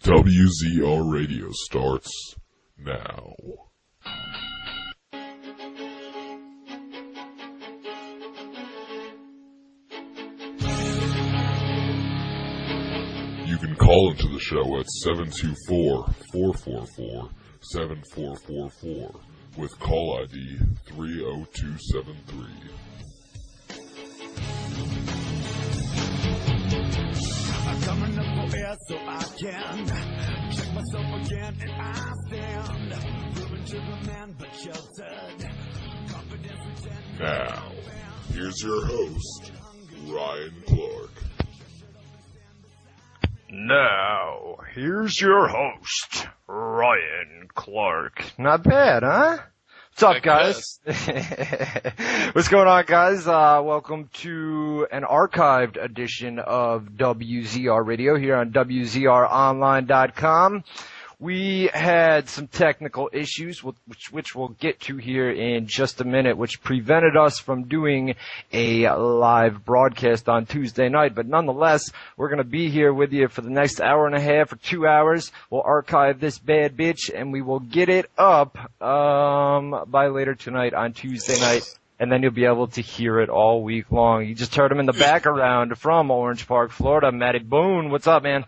WZR Radio starts now. You can call into the show at 724-444-7444 with call ID 30273. I'm coming up for air so I can check myself again and I stand moving to the man but sheltered confidence. Now, here's your host, Ryan Clark. Now, here's your host, Ryan Clark. Not bad, huh? What's up, guys? What's going on, guys? Welcome to an archived edition of WZR Radio here on WZROnline.com. We had some technical issues, which we'll get to here in just a minute, which prevented us from doing a live broadcast on Tuesday night. But nonetheless, we're going to be here with you for the next hour and a half or 2 hours. We'll archive this bad bitch, and we will get it up by later tonight on Tuesday night. And then you'll be able to hear it all week long. You just heard him in the background from Orange Park, Florida. Matty Boone, what's up, man?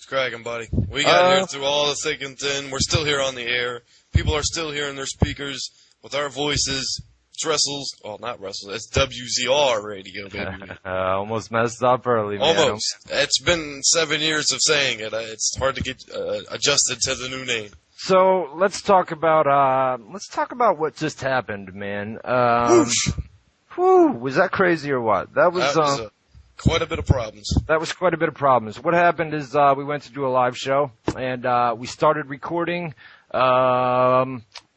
Cracking, buddy. We got here through all the thick and thin. We're still here on the air. People are still hearing their speakers with our voices. It's not Wrestles. It's WZR Radio, baby. Almost messed up early, man. Almost. It's been 7 years of saying it. It's hard to get adjusted to the new name. So let's talk about what just happened, man. Was that crazy or what? That was quite a bit of problems. That was quite a bit of problems. What happened is we went to do a live show, and we started recording a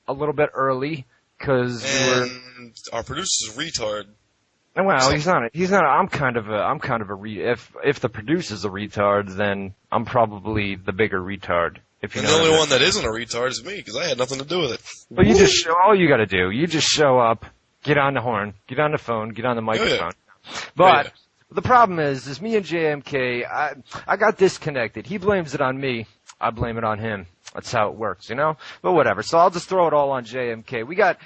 little bit early because our producer's a retard. Well, he's not. I'm kind of a if the producer's a retard, then I'm probably the bigger retard. If you and know the only one that isn't a retard is me, because I had nothing to do with it. But all you got to do, you just show up, get on the horn, get on the phone, get on the microphone. But the problem is me and JMK, I got disconnected. He blames it on me. I blame it on him. That's how it works, you know? But whatever. So I'll just throw it all on JMK. We got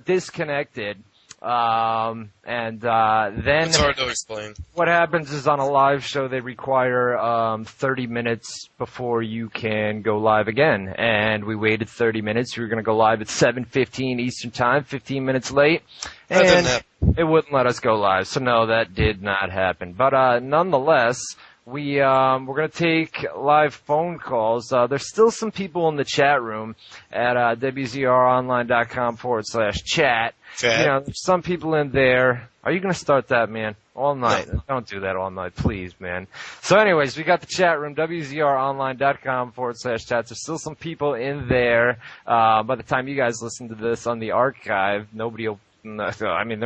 disconnected. Then it's hard to explain. What happens is on a live show they require 30 minutes before you can go live again. And we waited 30 minutes. We were going to go live at 7:15 Eastern Time, 15 minutes late. That didn't happen. It wouldn't let us go live. So no, that did not happen. But nonetheless, we're going to take live phone calls. There's still some people in the chat room at WZROnline.com/chat. You know, there's some people in there. Are you going to start that, man? All night. No. Don't do that all night, please, man. So anyways, we got the chat room, WZROnline.com/chat. There's still some people in there. By the time you guys listen to this on the archive, there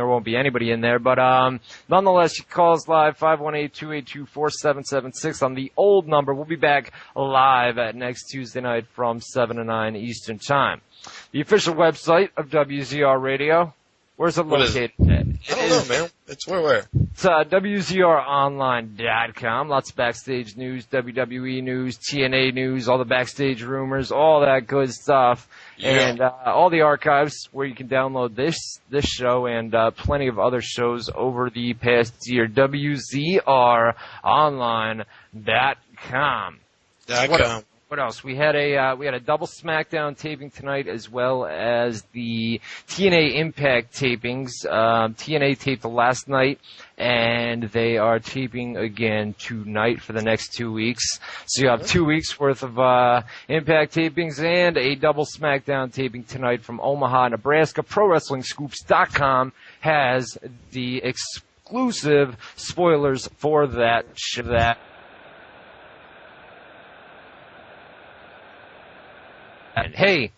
won't be anybody in there, but nonetheless, you can call us live, 518-282-4776 on the old number. We'll be back live at next Tuesday night from 7 to 9 Eastern Time. The official website of WZR Radio, where's it located at? I don't know, man. It's where? It's WZROnline.com. Lots of backstage news, WWE news, TNA news, all the backstage rumors, all that good stuff. Yeah. And all the archives where you can download this show and plenty of other shows over the past year. WZROnline.com. What else? We had a double SmackDown taping tonight, as well as the TNA Impact tapings. TNA taped last night, and they are taping again tonight for the next 2 weeks. So you have 2 weeks worth of Impact tapings and a double SmackDown taping tonight from Omaha, Nebraska. ProWrestlingScoops.com has the exclusive spoilers for that show. And hey,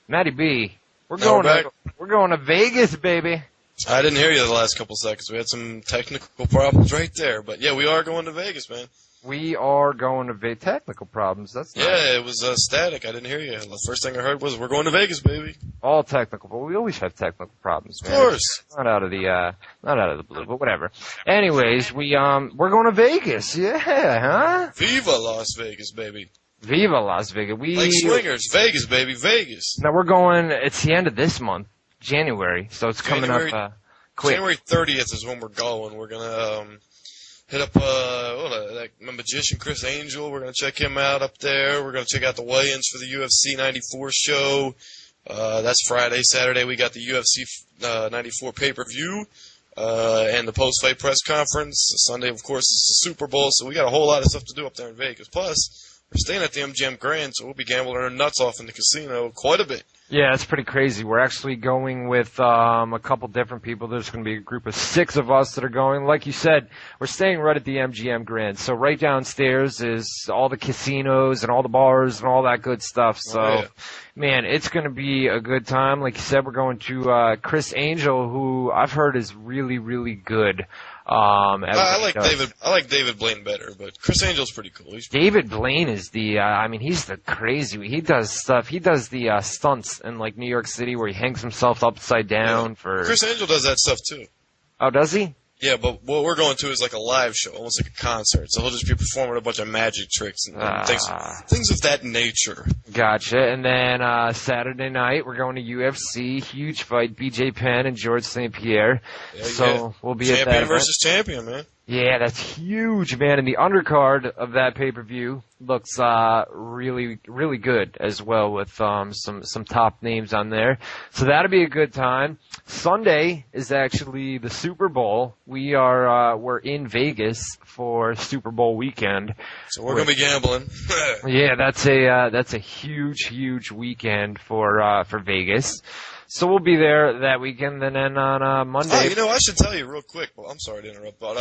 Matty B, we're going to Vegas, baby. I didn't hear you the last couple seconds. We had some technical problems right there, but yeah, we are going to Vegas, man. We are going to technical problems. That's nice. Yeah, it was static. I didn't hear you. The first thing I heard was, we're going to Vegas, baby. All technical, but we always have technical problems, man. Of course. Not out of the blue, but whatever. Anyways, we're going to Vegas. Yeah, huh? Viva Las Vegas, baby. Viva Las Vegas. Like swingers. Vegas, baby. Vegas. Now we're going, it's the end of this month, January, so it's coming up quick. January 30th is when we're going. We're going to hit up my magician Chris Angel. We're going to check him out up there. We're going to check out the weigh-ins for the UFC 94 show. That's Friday. Saturday we got the UFC 94 pay-per-view and the post-fight press conference. Sunday, of course, is the Super Bowl, so we got a whole lot of stuff to do up there in Vegas. Plus, we're staying at the MGM Grand, so we'll be gambling our nuts off in the casino quite a bit. Yeah, it's pretty crazy. We're actually going with a couple different people. There's going to be a group of 6 of us that are going. Like you said, we're staying right at the MGM Grand. So right downstairs is all the casinos and all the bars and all that good stuff. So, man, it's going to be a good time. Like you said, we're going to Chris Angel, who I've heard is really, really good. I like David Blaine better, but Chris Angel's pretty cool. David Blaine is he's the crazy. He does stuff. He does the stunts in like New York City where he hangs himself upside down for. Chris Angel does that stuff too. Oh, does he? Yeah, but what we're going to is like a live show, almost like a concert. So he'll just be performing a bunch of magic tricks and things of that nature. Gotcha. And then Saturday night, we're going to UFC. Huge fight, BJ Penn and George St. Pierre. Yeah, we'll be at that champion versus champion, man. Yeah, that's huge, man. And the undercard of that pay-per-view looks really, really good as well with some top names on there. So that'll be a good time. Sunday is actually the Super Bowl. We're in Vegas for Super Bowl weekend. So we're gonna be gambling. Yeah, that's a huge weekend for Vegas. So we'll be there that weekend, and then on Monday. Oh, I should tell you real quick. Well, I'm sorry to interrupt, but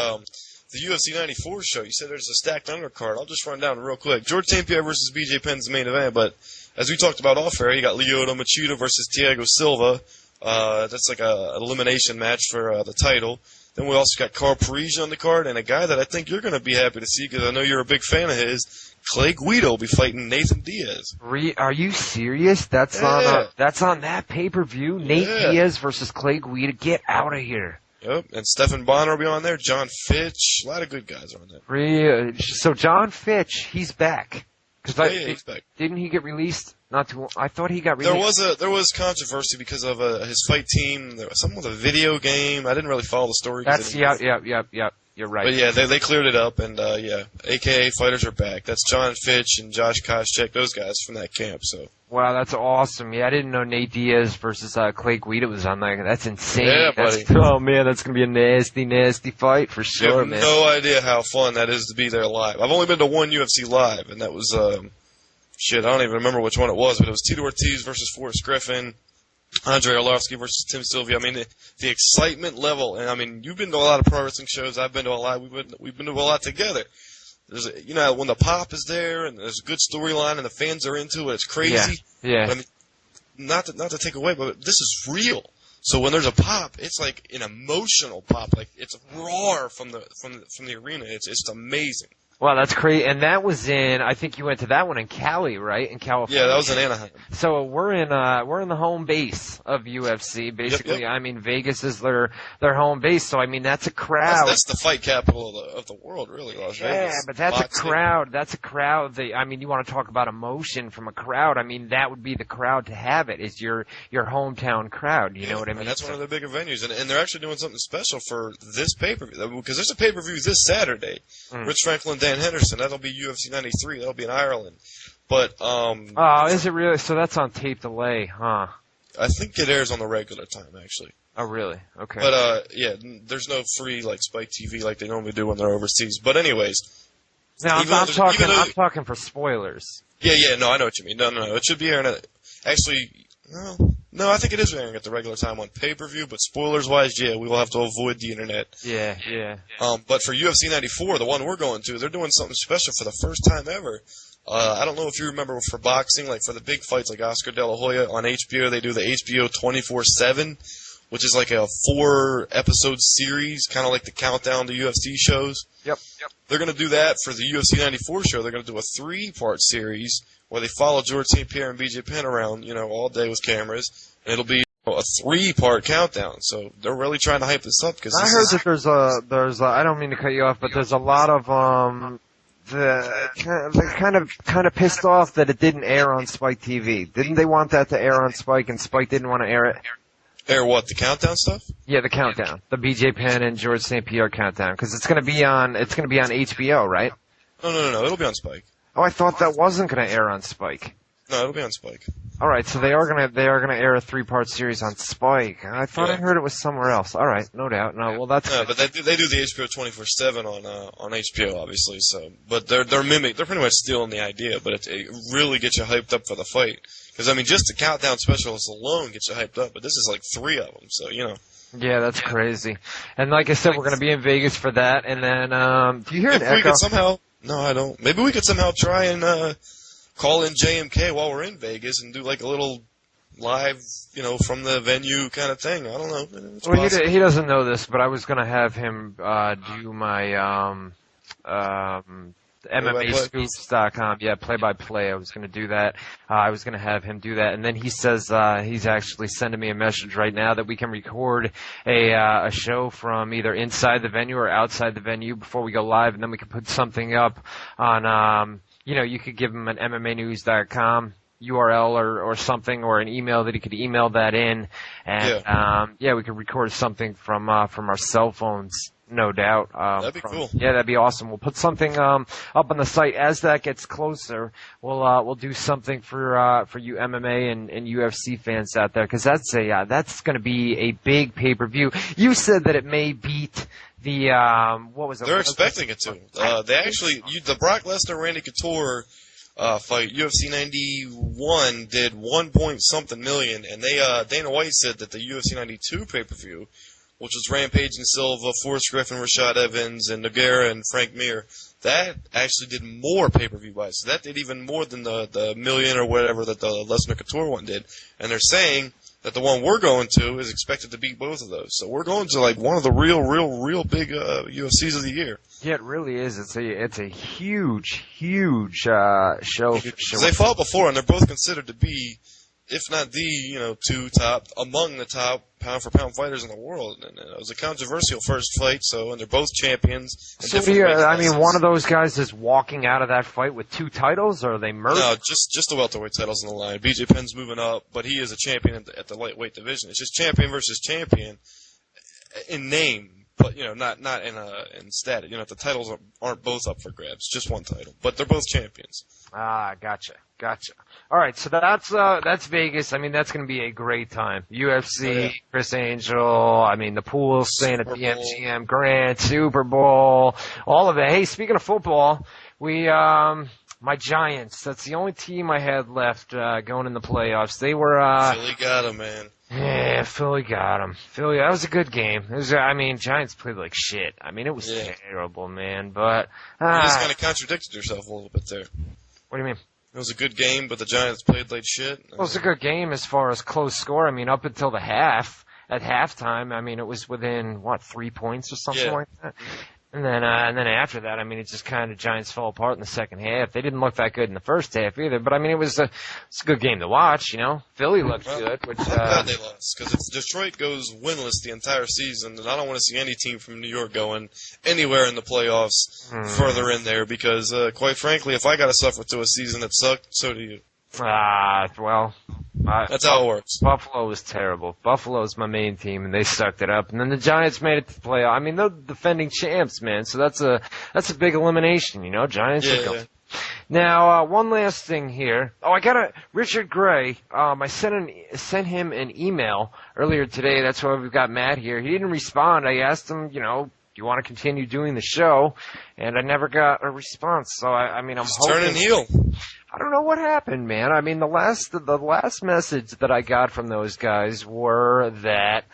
the UFC 94 show, you said there's a stacked undercard. I'll just run down real quick. George St. Pierre versus BJ Penn's the main event, but as we talked about off air, you got Lyoto Machida versus Thiago Silva. That's like an elimination match for the title. Then we also got Carl Parisi on the card, and a guy that I think you're going to be happy to see because I know you're a big fan of his, Clay Guida will be fighting Nathan Diaz. Are you serious? That's on that pay-per-view? Nate Diaz versus Clay Guida? Get out of here. Yep, and Stephen Bonner will be on there. John Fitch. A lot of good guys are on there. So John Fitch, he's back. He's back. Didn't he get released? I thought he got released. There was controversy because of his fight team. There was something with a video game. I didn't really follow the story. Yep. You're right. But yeah, they cleared it up, and AKA fighters are back. That's John Fitch and Josh Koscheck, those guys from that camp. So. Wow, that's awesome. Yeah, I didn't know Nate Diaz versus Clay Guida was on there. That's insane. Yeah, buddy. Oh man, that's gonna be a nasty fight for sure, man. No idea how fun that is to be there live. I've only been to one UFC live, and that was I don't even remember which one it was, but it was Tito Ortiz versus Forrest Griffin. Andre Arlovsky versus Tim Sylvia. I mean, the excitement level, and I mean, you've been to a lot of pro wrestling shows. I've been to a lot. We've been to a lot together. There's, when the pop is there and there's a good storyline and the fans are into it, it's crazy. Yeah. But, I mean, not to take away, but this is real. So when there's a pop, it's like an emotional pop, like it's a roar from the arena. It's just amazing. Wow, that's crazy. And that was I think you went to that one in Cali, right? In California. Yeah, that was in Anaheim. So we're in the home base of UFC. Basically, yep. I mean, Vegas is their home base. So, I mean, that's a crowd. That's the fight capital of the world, really, Las Vegas. Yeah, but that's a crowd. That's a crowd. I mean, you want to talk about emotion from a crowd. I mean, that would be the crowd to have it, is your hometown crowd. You know what I mean? And that's one of the bigger venues. And they're actually doing something special for this pay-per-view. Because there's a pay-per-view this Saturday. Rich Franklin, Dan Henderson. That'll be UFC 93. That'll be in Ireland. But is it really? So that's on tape delay, huh? I think it airs on the regular time, actually. Oh, really? Okay. But there's no free Spike TV like they normally do when they're overseas. But anyways, now I'm talking for spoilers. Yeah. No, I know what you mean. No. It should be airing No, I think it is airing at the regular time on pay-per-view, but spoilers-wise, we will have to avoid the internet. Yeah. But for UFC 94, the one we're going to, they're doing something special for the first time ever. I don't know if you remember for boxing, like for the big fights like Oscar De La Hoya on HBO, they do the HBO 24/7, which is like a 4-episode series, kind of like the countdown to UFC shows. Yep. they're going to do that for the UFC 94 show. They're going to do a 3-part series where they follow George St. Pierre and BJ Penn around, all day with cameras, and it'll be a 3-part countdown. So they're really trying to hype this up because I heard that there's I don't mean to cut you off, but there's a lot of they're kind of pissed off that it didn't air on Spike TV. Didn't they want that to air on Spike, and Spike didn't want to air it? Air what? The countdown stuff? Yeah, the countdown, the BJ Penn and George St. Pierre countdown, because it's going to be on HBO, right? No. It'll be on Spike. Oh, I thought that wasn't going to air on Spike. No, it'll be on Spike. All right, so they are gonna air a 3-part series on Spike. I thought I heard it was somewhere else. All right, no doubt. No, well that's. No, but they do the HBO 24/7 on HBO, obviously. So, but they're pretty much stealing the idea, but it really gets you hyped up for the fight. Because I mean, just the countdown specials alone gets you hyped up, but this is like 3 of them, so Yeah, that's crazy. And like I said, we're gonna be in Vegas for that, and then do you hear an echo? We could somehow. No, I don't. Maybe we could somehow try and call in JMK while we're in Vegas and do like a little live, from the venue kind of thing. I don't know. Well, he doesn't know this, but I was going to have him do my MMAscoops.com, play-by-play. I was going to do that. I was going to have him do that, and then he says he's actually sending me a message right now that we can record a show from either inside the venue or outside the venue before we go live, and then we can put something up on. You could give him an MMAnews.com URL or something, or an email that he could email that in, and we could record something from our cell phones, no doubt. That'd be cool. Yeah, that'd be awesome. We'll put something up on the site as that gets closer. We'll do something for you MMA and UFC fans out there, because that's going to be a big pay-per-view. You said that it may beat the what was it? They're expecting it to. They actually, the Brock Lesnar Randy Couture fight, UFC 91 did 1 million, and Dana White said that the UFC 92 pay-per-view, which was Rampage and Silva, Forrest Griffin, Rashad Evans, and Nogueira and Frank Mir, that actually did more pay-per-view wise. So that did even more than the million or whatever that the Lesnar Couture one did. And they're saying that the one we're going to is expected to beat both of those. So we're going to like one of the real big UFCs of the year. Yeah, it really is. It's a huge show. They fought before, and they're both considered to be, if not the, 2 top, among the top pound-for-pound fighters in the world. And it was a controversial first fight, and they're both champions. So one of those guys is walking out of that fight with 2 titles, or are they merged? No, just the welterweight titles on the line. BJ Penn's moving up, but he is a champion at the lightweight division. It's just champion versus champion in name, but not in status. The titles aren't both up for grabs, just one title, but they're both champions. Ah, gotcha. All right, so that's Vegas. I mean, that's going to be a great time. UFC, Chris Angel. I mean, the pool's staying at the MGM Grand, Super Bowl, all of it. Hey, speaking of football, my Giants. That's the only team I had left going in the playoffs. They were. Philly got them, man. Yeah, Philly got them. Philly, that was a good game. Giants played like shit. I mean, it was terrible, man. But you just kind of contradicted yourself a little bit there. What do you mean? It was a good game, but the Giants played like shit. Well, it was a good game as far as close score. I mean, up until the half. At halftime, I mean, it was within 3 points or something like that. And then after that, I mean, it just kind of Giants fell apart in the second half. They didn't look that good in the first half either. But I mean, it's a good game to watch. Philly looked good. Which I'm glad they lost, because if Detroit goes winless the entire season, then I don't want to see any team from New York going anywhere in the playoffs further in there. Because quite frankly, if I got to suffer through a season that sucked, so do you. That's how it works. Buffalo was terrible. Buffalo's my main team, and they sucked it up. And then the Giants made it to the playoff. I mean, they're defending champs, man. So that's a big elimination, Giants are going. Now, one last thing here. Oh, I got Richard Gray. I sent him an email earlier today. That's why we've got Matt here. He didn't respond. I asked him, do you want to continue doing the show? And I never got a response. So I'm hoping. Turning heel. I don't know what happened, man. I mean, the last message that I got from those guys were that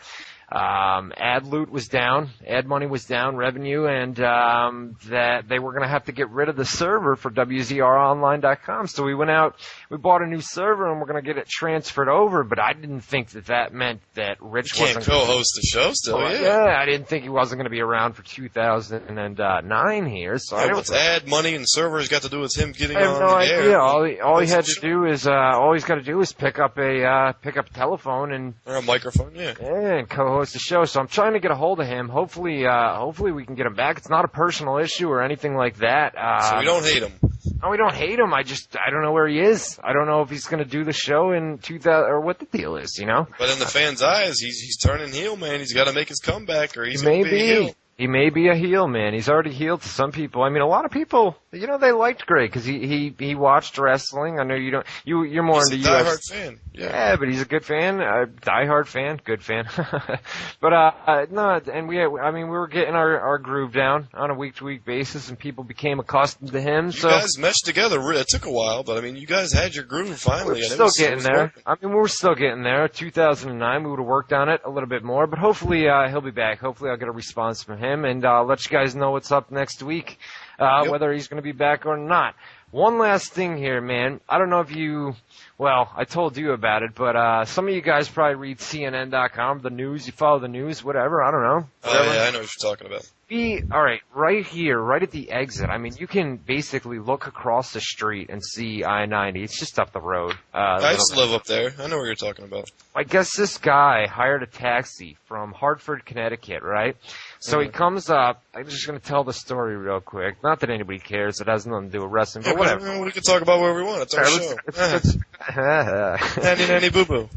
ad loot was down, ad money was down, revenue, and that they were going to have to get rid of the server for WZROnline.com. So we went out, we bought a new server, and we're going to get it transferred over. But I didn't think that meant that Rich You can't wasn't co-host the show still, yeah, I didn't think he wasn't going to be around for 2009 here. So I what's ad money and servers got to do with him getting I have on no the idea. air? All he had to do is all he's got to do is pick up a telephone and Or a microphone, yeah. and co-host the show. So I'm trying to get a hold of him. Hopefully we can get him back. It's not a personal issue or anything like that. So we don't hate him. No, we don't hate him. I don't know where he is. I don't know if he's going to do the show in 2000 or what the deal is, you know. But in the fans' eyes, he's turning heel, man. He's got to make his comeback, or he's going to be a heel. He may be a heel, man. He's already healed to some people. I mean, a lot of people, you know, they liked Greg because he watched wrestling. I know you don't. You're more into He's a diehard fan. Yeah, but he's a good fan, diehard fan, good fan. But no, and we were getting our groove down on a week-to-week basis, and people became accustomed to him. You guys meshed together. It took a while, but I mean, you guys had your groove finally. We're still getting there. I mean, we're still getting there. 2009, we would have worked on it a little bit more, but hopefully he'll be back. Hopefully, I'll get a response from him, and I'll let you guys know what's up next week, whether he's going to be back or not. One last thing here, man. I don't know if I told you about it, but some of you guys probably read CNN.com, the news. You follow the news, whatever. I don't know. Oh, yeah, I know what you're talking about. All right, right here, right at the exit. I mean, you can basically look across the street and see I-90. It's just up the road. I used to live up there. I know what you're talking about. I guess this guy hired a taxi from Hartford, Connecticut, right? So he comes up. I'm just going to tell the story real quick. Not that anybody cares. It has nothing to do with wrestling, but whatever. We can talk about where we want. It's our show. Nanny boo-boo.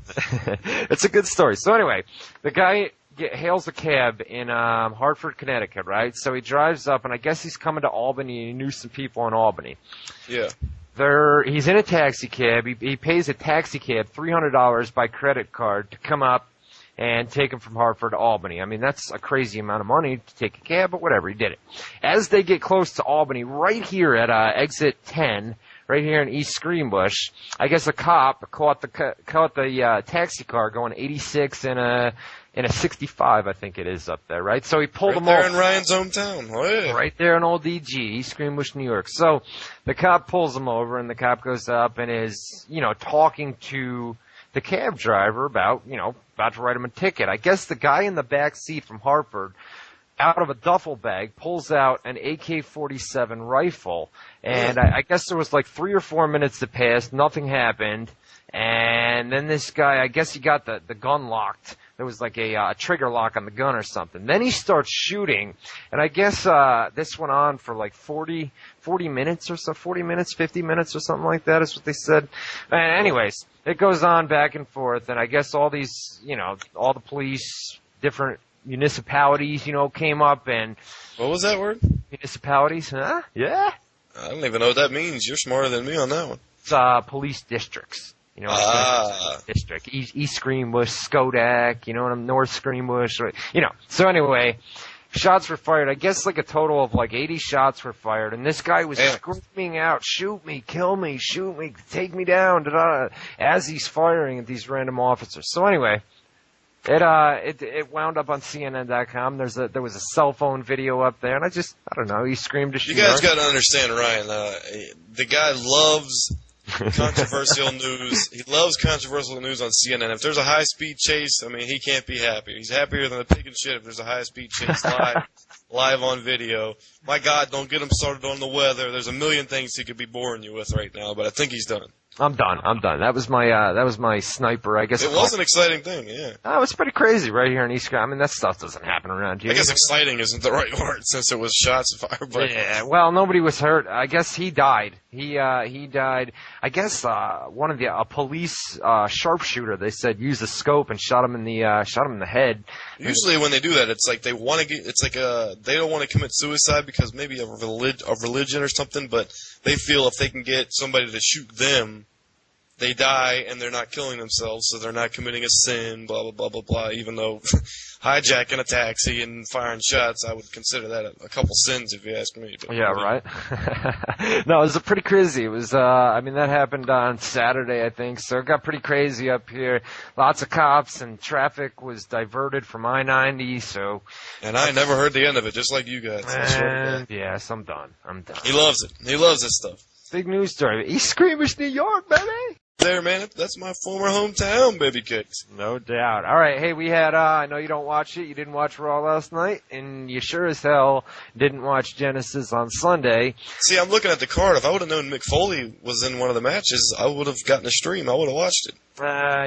It's a good story. So anyway, the guy hails a cab in Hartford, Connecticut, right? So he drives up, and I guess he's coming to Albany, and he knew some people in Albany. Yeah. He's in a taxi cab. He pays a taxi cab $300 by credit card to come up and take him from Hartford to Albany. I mean, that's a crazy amount of money to take a cab, but whatever, he did it. As they get close to Albany, right here at exit 10, right here in East Greenbush, I guess a cop caught the taxi car going 86 in a 65, I think it is up there, right? So he pulled him over. Right there in Ryan's hometown. Oh, yeah. Right there in Old EG, East Greenbush, New York. So the cop pulls him over, and the cop goes up and is, talking to the cab driver about to write him a ticket. I guess the guy in the back seat from Hartford, out of a duffel bag, pulls out an AK-47 rifle, and I guess there was like 3 or 4 minutes that passed, nothing happened, and then this guy, I guess he got the gun locked. There was like a trigger lock on the gun or something. Then he starts shooting, and I guess this went on for like 40 minutes or so, 40 minutes, 50 minutes or something like that is what they said. And anyways, it goes on back and forth, and I guess all these, all the police, different municipalities, came up and... What was that word? Municipalities, huh? Yeah? I don't even know what that means. You're smarter than me on that one. It's police districts. District. East Greenbush, Skodak, North Greenbush, So anyway, shots were fired. I guess like a total of like 80 shots were fired, and this guy was screaming out, "Shoot me, kill me, shoot me, take me down," da-da, as he's firing at these random officers. So anyway, it wound up on CNN.com. There was a cell phone video up there, and I don't know. He screamed to shoot. You guys got to understand, Ryan. The guy loves controversial news. He loves controversial news on CNN. If there's a high-speed chase, I mean, he can't be happy. He's happier than a pig in shit if there's a high-speed chase live on video. My God, don't get him started on the weather. There's a million things he could be boring you with right now, but I think he's done. I'm done. That was my sniper, I guess. It was an exciting thing, yeah. Oh, it's pretty crazy right here in East Greenbush. I mean, that stuff doesn't happen around here. I guess exciting isn't the right word since it was shots fired. But yeah, well, nobody was hurt. I guess he died. He died. I guess a police sharpshooter, they said, used a scope and shot him in the head. Usually when they do that, it's like they want to get. It's like they don't want to commit suicide because maybe of religion or something, but they feel if they can get somebody to shoot them, they die and they're not killing themselves, so they're not committing a sin, blah, blah, blah, blah, blah, even though hijacking a taxi and firing shots, I would consider that a couple sins if you ask me. But, Yeah, right. No, it was pretty crazy. It was, I mean, that happened on Saturday, I think, so it got pretty crazy up here. Lots of cops and traffic was diverted from I-90, so. And I never heard the end of it, just like you guys. And, yes, I'm done. He loves it. He loves this stuff. Big news story. East Screamish, New York, baby! There, man. That's my former hometown, baby cakes. No doubt. All right, hey, we had, I know you don't watch it. You didn't watch Raw last night, and you sure as hell didn't watch Genesis on Sunday. See, I'm looking at the card. If I would have known Mick Foley was in one of the matches, I would have gotten a stream. I would have watched it.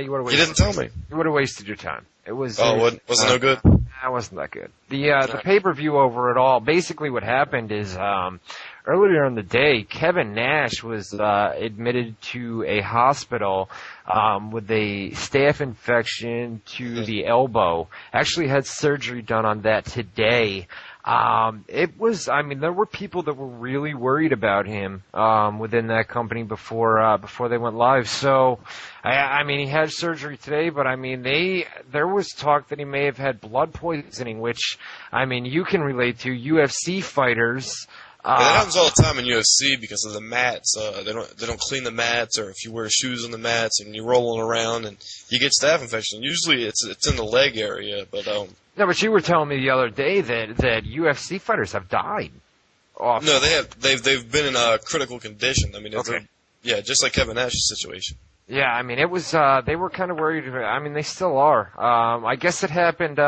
You would have wasted. You didn't tell me. You would have wasted your time. It was. Oh, was it no good? That wasn't that good. The pay-per-view over it all. Basically, what happened is earlier in the day, Kevin Nash was admitted to a hospital with a staph infection to the elbow. Actually, had surgery done on that today. It was, I mean, there were people that were really worried about him within that company before they went live. So, I mean, he had surgery today, but I mean, there was talk that he may have had blood poisoning, which, I mean, you can relate to. UFC fighters. Yeah, that happens all the time in UFC because of the mats. They don't clean the mats, or if you wear shoes on the mats and you're rolling around and you get staph infection. Usually it's in the leg area, but No, but you were telling me the other day that UFC fighters have died. No, they've been in a critical condition. I mean, okay. Yeah, just like Kevin Nash's situation. Yeah, I mean, it was, they were kind of worried. I mean, they still are. I guess it happened,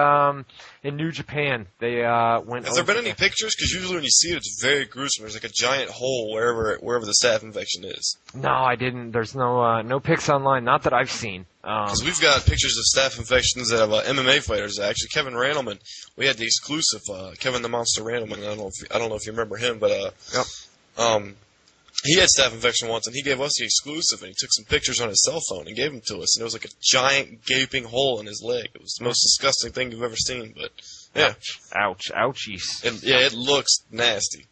in New Japan. They, went. Has there been any pictures? Because usually when you see it, it's very gruesome. There's like a giant hole wherever the staph infection is. No, I didn't. There's no pics online. Not that I've seen. Because we've got pictures of staph infections that have MMA fighters. Actually, Kevin Randleman, we had the exclusive, Kevin the Monster Randleman. I don't know if you remember him, but, Yep. He had staph infection once, and he gave us the exclusive, and he took some pictures on his cell phone and gave them to us, and it was like a giant gaping hole in his leg. It was the most disgusting thing you've ever seen, but, yeah. Ouchies. It looks nasty.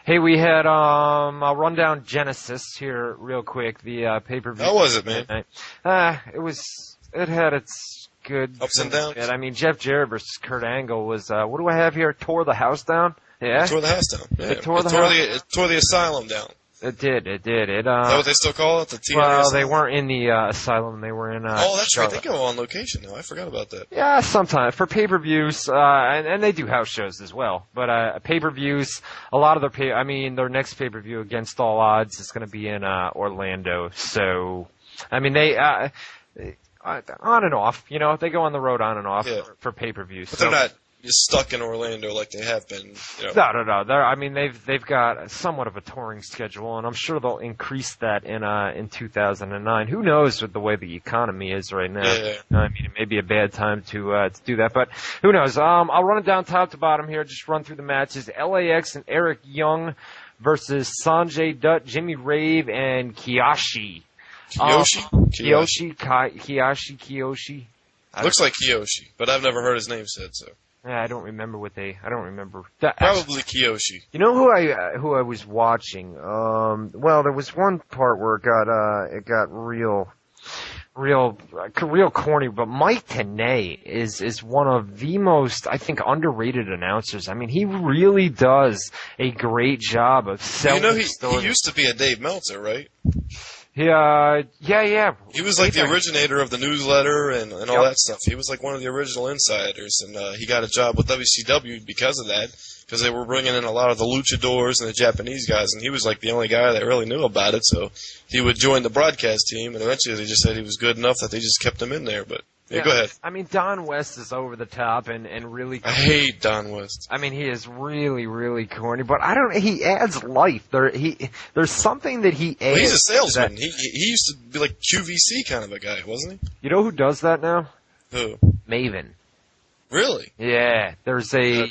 Hey, we had, I'll run down Genesis here real quick, the, pay-per-view. How was it, man? It had its good ups and downs. I mean, Jeff Jarrett versus Kurt Angle was, what do I have here? Tore the house down? Yeah? It tore the house down. Yeah. It tore the asylum down. It did. Is that what they still call it? The TNA well, asylum? They weren't in the asylum. They were in oh, that's Charlotte. right. They go on location now. I forgot about that. Yeah, sometimes. For pay-per-views, and they do house shows as well. But pay-per-views, a lot of their next pay-per-view against all odds is going to be in Orlando. So, I mean, they on and off. You know, they go on the road on and off for pay-per-views. But they're not just stuck in Orlando like they have been. You know. No. I mean, they've got somewhat of a touring schedule, and I'm sure they'll increase that in 2009. Who knows with the way the economy is right now? Yeah. I mean, it may be a bad time to do that, but who knows? I'll run it down top to bottom here. Just run through the matches. LAX and Eric Young versus Sanjay Dutt, Jimmy Rave, and Kiyoshi. Kiyoshi. Looks like Kiyoshi, but I've never heard his name said, so. Yeah, I don't remember. Probably Kiyoshi. You know who I was watching? Well, there was one part where it got real corny, but Mike Tenay is one of the most, I think, underrated announcers. I mean, he really does a great job of selling. You know, he used to be a Dave Meltzer, right? Yeah. He was like the originator of the newsletter and all that stuff. He was like one of the original insiders, and he got a job with WCW because of that, because they were bringing in a lot of the luchadors and the Japanese guys, and he was like the only guy that really knew about it, so he would join the broadcast team, and eventually they just said he was good enough that they just kept him in there, but... Yeah, go ahead. I mean, Don West is over the top and really... I hate Don West. I mean, he is really, really corny, but he adds life. There's something that he adds. Well, he's a salesman. He used to be like QVC kind of a guy, wasn't he? You know who does that now? Who? Maven. Really? Yeah, there's a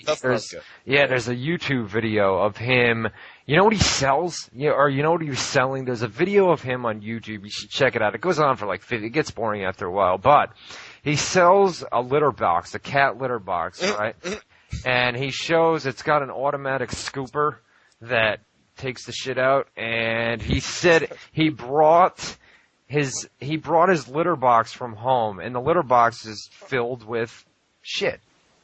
YouTube video of him. You know what he sells? Or you know what he was selling? There's a video of him on YouTube. You should check it out. It goes on for like 50. It gets boring after a while, but he sells a litter box, a cat litter box, right? And he shows it's got an automatic scooper that takes the shit out. And he said he brought his litter box from home, and the litter box is filled with shit.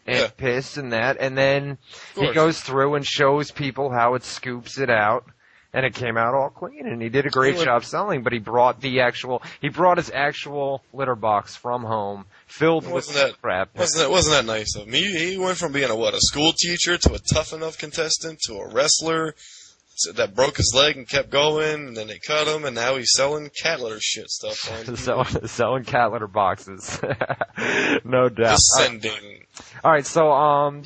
and Yeah. piss and that, and then he course. goes through and shows people how it scoops it out, and it came out all clean, and he did a great job selling, but he brought his actual litter box from home, filled with crap. Wasn't that nice of him? He went from being a school teacher to a tough enough contestant to a wrestler that broke his leg and kept going, and then they cut him, and now he's selling cat litter shit stuff on selling cat litter boxes. No doubt. Descending. All right, so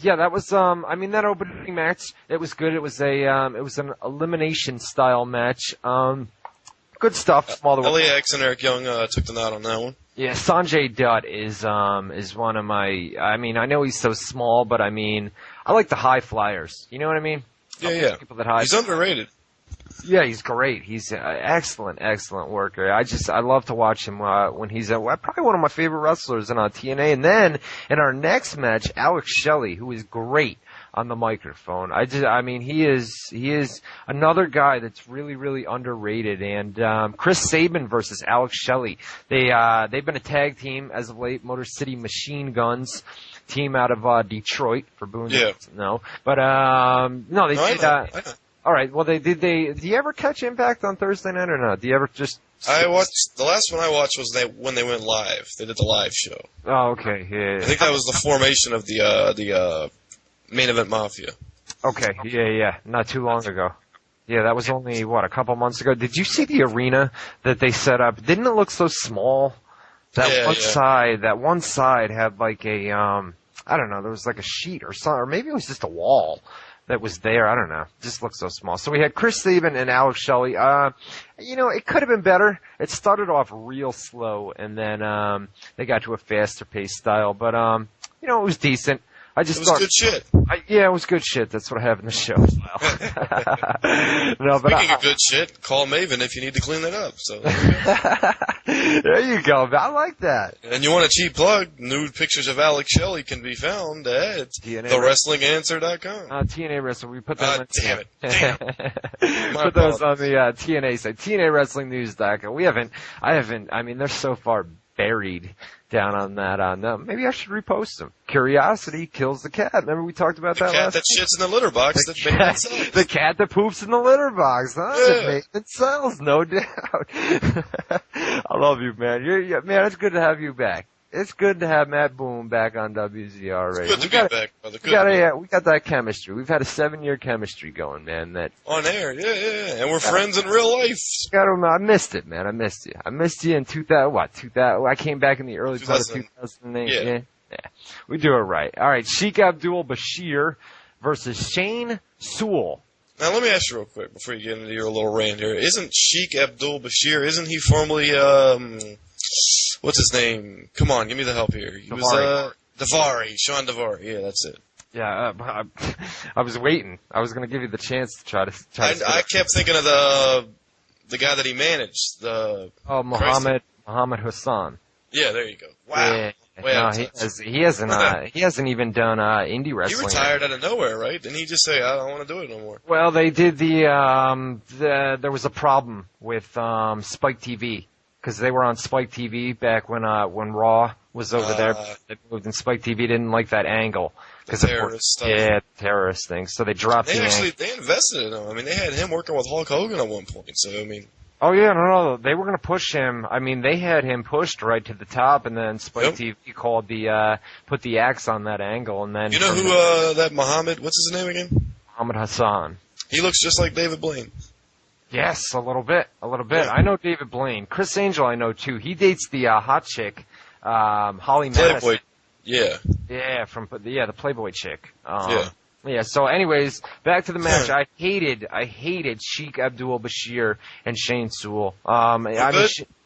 that was that opening match, it was good. It was an elimination style match. Good stuff. LAX and Eric Young took the nod on that one. Yeah, Sanjay Dutt is one of my. I know he's so small, but I like the high flyers. You know what I mean? Yeah. People that high. He's underrated. Yeah, he's great. He's an excellent worker. I love to watch him when he's probably one of my favorite wrestlers in TNA. And then in our next match, Alex Shelley, who is great on the microphone. He is another guy that's really, really underrated. And Chris Sabin versus Alex Shelley. They've been a tag team as of late. Motor City Machine Guns. Team out of Detroit for Boone. Yeah. No, but no, they did. I know. All right. Well, did you ever catch Impact on Thursday night or not? Do you ever just? I watched the last one I watched was when they went live. They did the live show. Oh, okay. Yeah. I think that was the formation of the Main Event Mafia. Okay. Yeah. Not too long ago. Yeah, that was only a couple months ago. Did you see the arena that they set up? Didn't it look so small? That one side had like a I don't know, there was like a sheet or something, or maybe it was just a wall that was there. I don't know. It just looked so small. So we had Chris Sabin and Alex Shelley. It could have been better. It started off real slow, and then they got to a faster paced style. But it was decent. It was good shit. It was good shit. That's what I have in the show as well. No, but Speaking of good shit, call Maven if you need to clean that up. So there you go. I like that. And you want a cheap plug? Nude pictures of Alex Shelley can be found at TheWrestlingAnswer.com. TNA Wrestling. We put those. Damn it! Put those on the TNA site. TNAWrestlingNews.com. They're so far buried down on that. Maybe I should repost them. Curiosity kills the cat. Remember we talked about that last cat that shits in the litter box that made that sells. The cat that poops in the litter box, huh? Yeah. It sells, no doubt. I love you, man. Man, it's good to have you back. It's good to have Matt Boone back on WZR Radio. It's good to be back, brother. We got that chemistry. We've had a 7-year chemistry going, man. That on air, yeah. And we're friends in real life. I missed it, man. I missed you. I missed you in 2000. I came back in the early part of 2008. Yeah. We do it right. All right. Sheik Abdul Bashir versus Shane Sewell. Now, let me ask you real quick before you get into your little rant here. Isn't Sheik Abdul Bashir, isn't he formerly, what's his name? Come on, give me the help here. He was, Daivari. Sean Daivari. Yeah, that's it. Yeah, I was waiting. I was going to give you the chance to try to I kept thinking of the guy that he managed. Muhammad Hassan. Yeah, there you go. Wow. Yeah. He hasn't even done indie wrestling. He retired out of nowhere, right? Didn't he just say, I don't want to do it no more? Well, they did there was a problem with Spike TV. Because they were on Spike TV back when Raw was over there. They moved, and Spike TV didn't like that angle. The terrorist stuff. Yeah, terrorist thing. So they dropped They invested in him. They had him working with Hulk Hogan at one point. So, Oh, yeah, no. They were going to push him. They had him pushed right to the top, and then Spike TV called put the axe on that angle, and then... You know who, that Muhammad, what's his name again? Muhammad Hassan. He looks just like David Blaine. Yes, a little bit. Yeah. I know David Blaine. Chris Angel I know, too. He dates the hot chick, Holly Madison. Playboy. Yeah. Yeah, the Playboy chick. Yeah, so anyways, back to the match. I hated Sheik Abdul Bashir and Shane Sewell.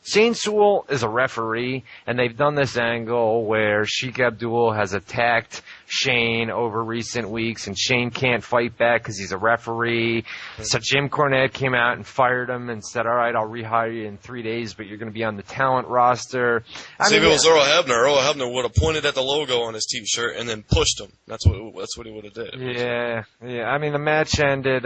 Shane Sewell is a referee, and they've done this angle where Sheik Abdul has attacked Shane over recent weeks, and Shane can't fight back because he's a referee. So Jim Cornette came out and fired him and said, all right, I'll rehire you in 3 days, but you're going to be on the talent roster. If it was Earl Hebner would have pointed at the logo on his T-shirt and then pushed him. That's what he would have did. Yeah. The match ended.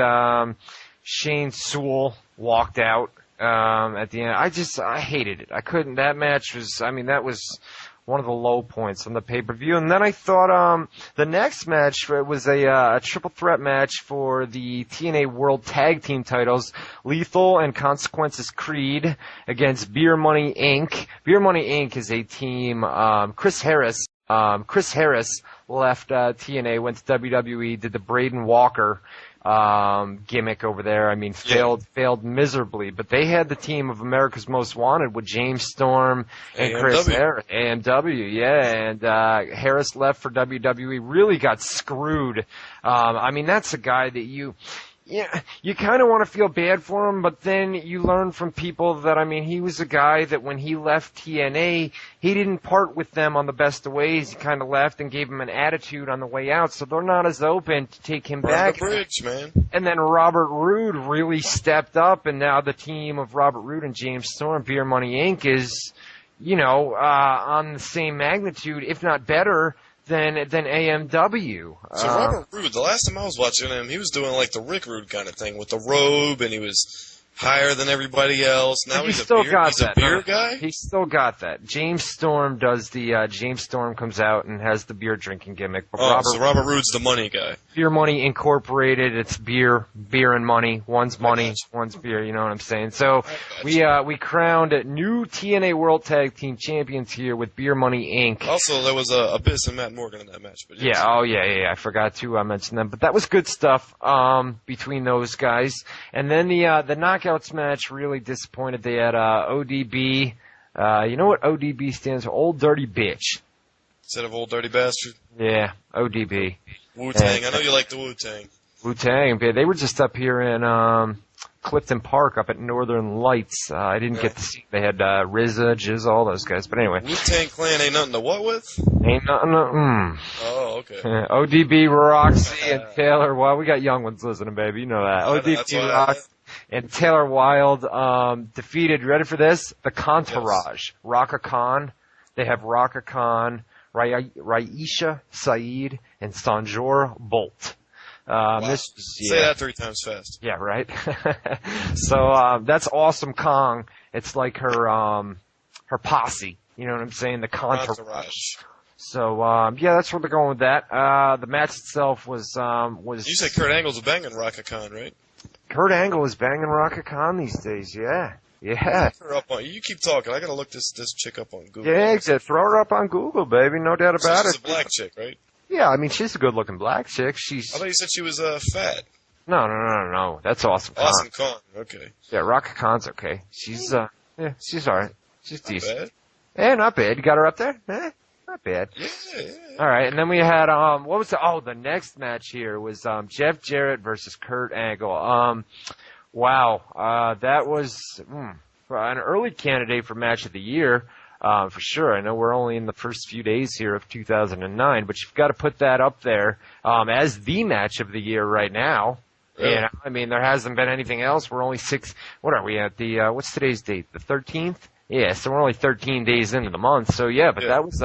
Shane Sewell walked out. At the end, I hated it. I couldn't. That match was, that was one of the low points on the pay-per-view. And then I thought the next match was a triple threat match for the TNA World Tag Team titles. Lethal and Consequences Creed against Beer Money Inc. Beer Money Inc. is a team. Chris Harris left TNA, went to WWE, did the Braden Walker gimmick over there. I mean, failed miserably. But they had the team of America's Most Wanted with James Storm and Chris Harris. AMW, yeah. And Harris left for WWE. Really got screwed. I mean, that's a guy that you kind of want to feel bad for him, but then you learn from people that, I mean, he was a guy that when he left TNA, he didn't part with them on the best of ways. He kind of left and gave him an attitude on the way out, so they're not as open to take him back. The bridge, man. And then Robert Roode really stepped up, and now the team of Robert Roode and James Storm, Beer Money Inc., is, on the same magnitude, if not better, than AMW. So Robert Roode, the last time I was watching him, he was doing like the Rick Rude kind of thing with the robe, and he was higher than everybody else. Now he's a beer guy? He still got that. James Storm does James Storm comes out and has the beer drinking gimmick. But Robert Roode's the money guy. Beer Money Incorporated, it's beer and money. One's money, one's beer, you know what I'm saying? So we crowned new TNA World Tag Team Champions here with Beer Money Inc. Also, there was Abyss and Matt Morgan in that match. But yes. Yeah, I forgot to mention them. But that was good stuff between those guys. And then the Knockouts match really disappointed. They had ODB. You know what ODB stands for? Old Dirty Bitch. Instead of Old Dirty Bastard? Yeah, ODB. Wu-Tang. I know you like the Wu-Tang. Wu-Tang. They were just up here in Clifton Park up at Northern Lights. I didn't get to see. They had RZA, Jizz, all those guys. But anyway. Wu-Tang Clan ain't nothing to what with? Ain't nothing to, Oh, okay. ODB, Roxy, and Taylor. Well, we got young ones listening, baby. You know that. ODB, Roxy. And Taylor Wilde defeated, ready for this? The Contourage. Yes. Raka Khan. They have Raka Khan, Raisha Saeed, and Sanjor Bolt. Wow. Say that 3 times fast. Yeah, right? So that's Awesome Kong. It's like her posse. You know what I'm saying? The Contourage. So, that's where they're going with that. The match itself was... You said Kurt Angle's banging Raka Khan, right? Kurt Angle is banging Raka Khan these days, yeah. Yeah. You keep talking. I gotta look this chick up on Google. Yeah, throw her up on Google, baby. No doubt about it. She's a black chick, right? Yeah, I mean, she's a good-looking black chick. I thought you said she was fat. No. That's Awesome Khan. Awesome Khan, okay. Yeah, Raka Khan's okay. She's she's alright. She's decent. Bad. Yeah, not bad. You got her up there? Not bad. Yeah. All right, and then we had what was the next match here was Jeff Jarrett versus Kurt Angle. Wow, that was an early candidate for match of the year for sure. I know we're only in the first few days here of 2009, but you've got to put that up there as the match of the year right now. Really? You know, I mean, there hasn't been anything else. We're only what are we at? What's today's date? The 13th? Yeah, so we're only 13 days into the month. So that was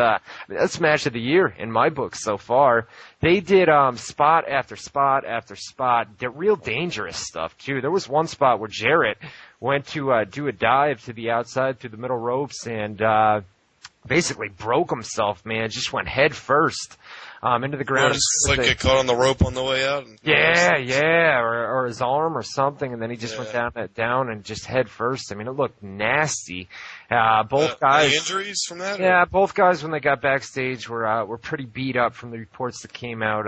that's match of the year in my book so far. They did spot after spot after spot, real dangerous stuff too. There was one spot where Jarrett went to do a dive to the outside through the middle ropes and basically broke himself, man. Just went head first into the ground. Just like get caught on the rope on the way out. Or his arm or something, and then he just went down and just head first. I mean, it looked nasty. Both guys. Any injuries from that? Yeah, both guys when they got backstage were pretty beat up from the reports that came out.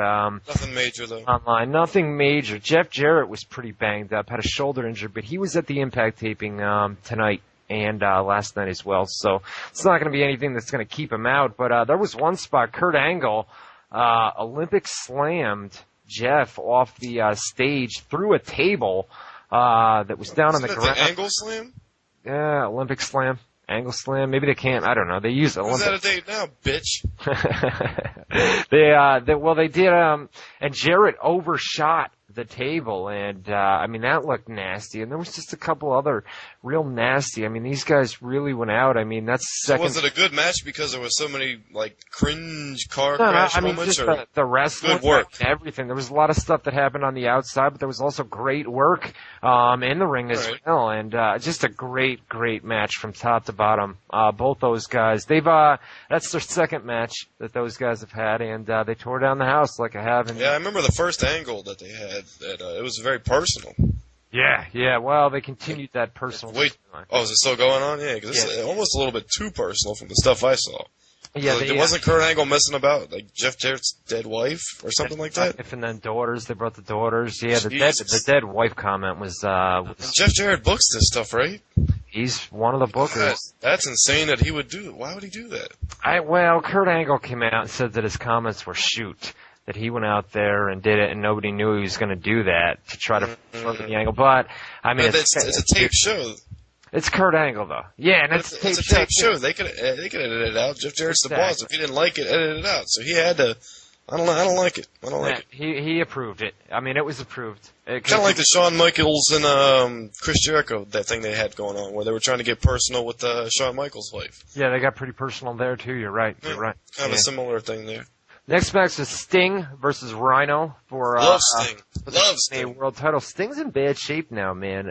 Nothing major though. Online, nothing major. Jeff Jarrett was pretty banged up, had a shoulder injury, but he was at the Impact taping tonight. And last night as well, so it's not going to be anything that's going to keep him out. But there was one spot, Kurt Angle Olympic slammed Jeff off the stage through a table that was down on the ground. The angle slam? Yeah, Olympic slam. Angle slam. Maybe they can't. I don't know. They use Olympic. Who's that a date now, bitch? They did. And Jarrett overshot the table, and I mean that looked nasty. And there was just a couple other real nasty. I mean, these guys really went out. I mean, that's second. So was it a good match because there was so many like cringe car crash moments? Just the wrestling, good work, and everything. There was a lot of stuff that happened on the outside, but there was also great work in the ring as well, and just a great match from top to bottom. Both those guys, that's their second match that those guys have had, and they tore down the house like I have. Yeah, I remember the first angle that they had. That it was very personal. Yeah. Well, they continued that personal. Wait, is it still going on? Yeah, because it's almost a little bit too personal from the stuff I saw. Yeah, it wasn't Kurt Angle messing about like Jeff Jarrett's dead wife or something like that. And then daughters, they brought the daughters. Yeah, the dead wife comment was. And Jeff Jarrett books this stuff, right? He's one of the bookers. That's insane that he would do it. Why would he do that? Kurt Angle came out and said that his comments were shoot. That he went out there and did it, and nobody knew he was going to do that to try to further the angle. But I mean, it's a taped show. It's Kurt Angle, though. Yeah, and it's a taped show. They could edit it out. Jeff Jarrett's the boss. If he didn't like it, edit it out. So he had to. I don't like it. I don't like it. He approved it. I mean, it was approved. Kind of like the Shawn Michaels and Chris Jericho, that thing they had going on, where they were trying to get personal with Shawn Michaels' wife. Yeah, they got pretty personal there too. You're right. You're right. Kind of a similar thing there. Next match is Sting versus Rhino for Love Sting. World title. Sting's in bad shape now, man.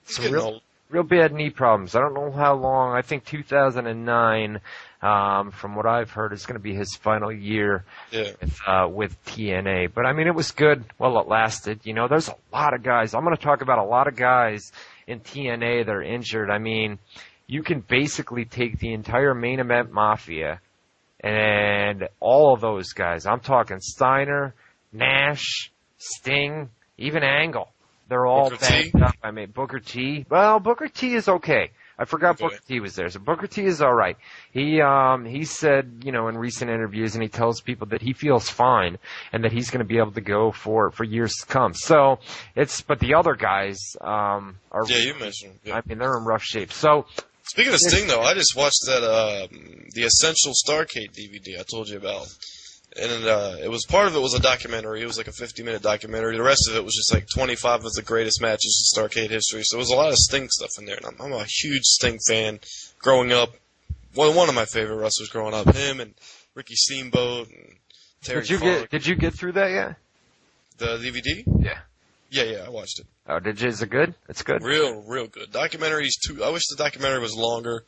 Some real bad knee problems. I don't know how long. I think 2009, from what I've heard, is going to be his final year with TNA. But I mean, it was good while it lasted. You know, there's a lot of guys. I'm going to talk about a lot of guys in TNA that are injured. I mean, you can basically take the entire main event Mafia and all of those guys. I'm talking Steiner, Nash, Sting, even Angle. They're all banged up. I mean, Booker T. Well, Booker T is okay. I forgot Booker T was there. So Booker T is all right. He said, you know, in recent interviews, and he tells people that he feels fine and that he's going to be able to go for years to come. So but the other guys are. Yeah, you mentioned. Yeah. I mean, they're in rough shape. So. Speaking of Sting, though, I just watched that the Essential Starcade DVD I told you about, and it was part of it was a documentary. It was like a 50-minute documentary. The rest of it was just like 25 of the greatest matches in Starcade history. So it was a lot of Sting stuff in there, and I'm a huge Sting fan. Growing up, one of my favorite wrestlers growing up, him and Ricky Steamboat and Terry Funk. Did you get through that yet? The DVD? Yeah. Yeah, I watched it. Oh, did you? Is it good? It's good. Real good. Documentaries too. I wish the documentary was longer,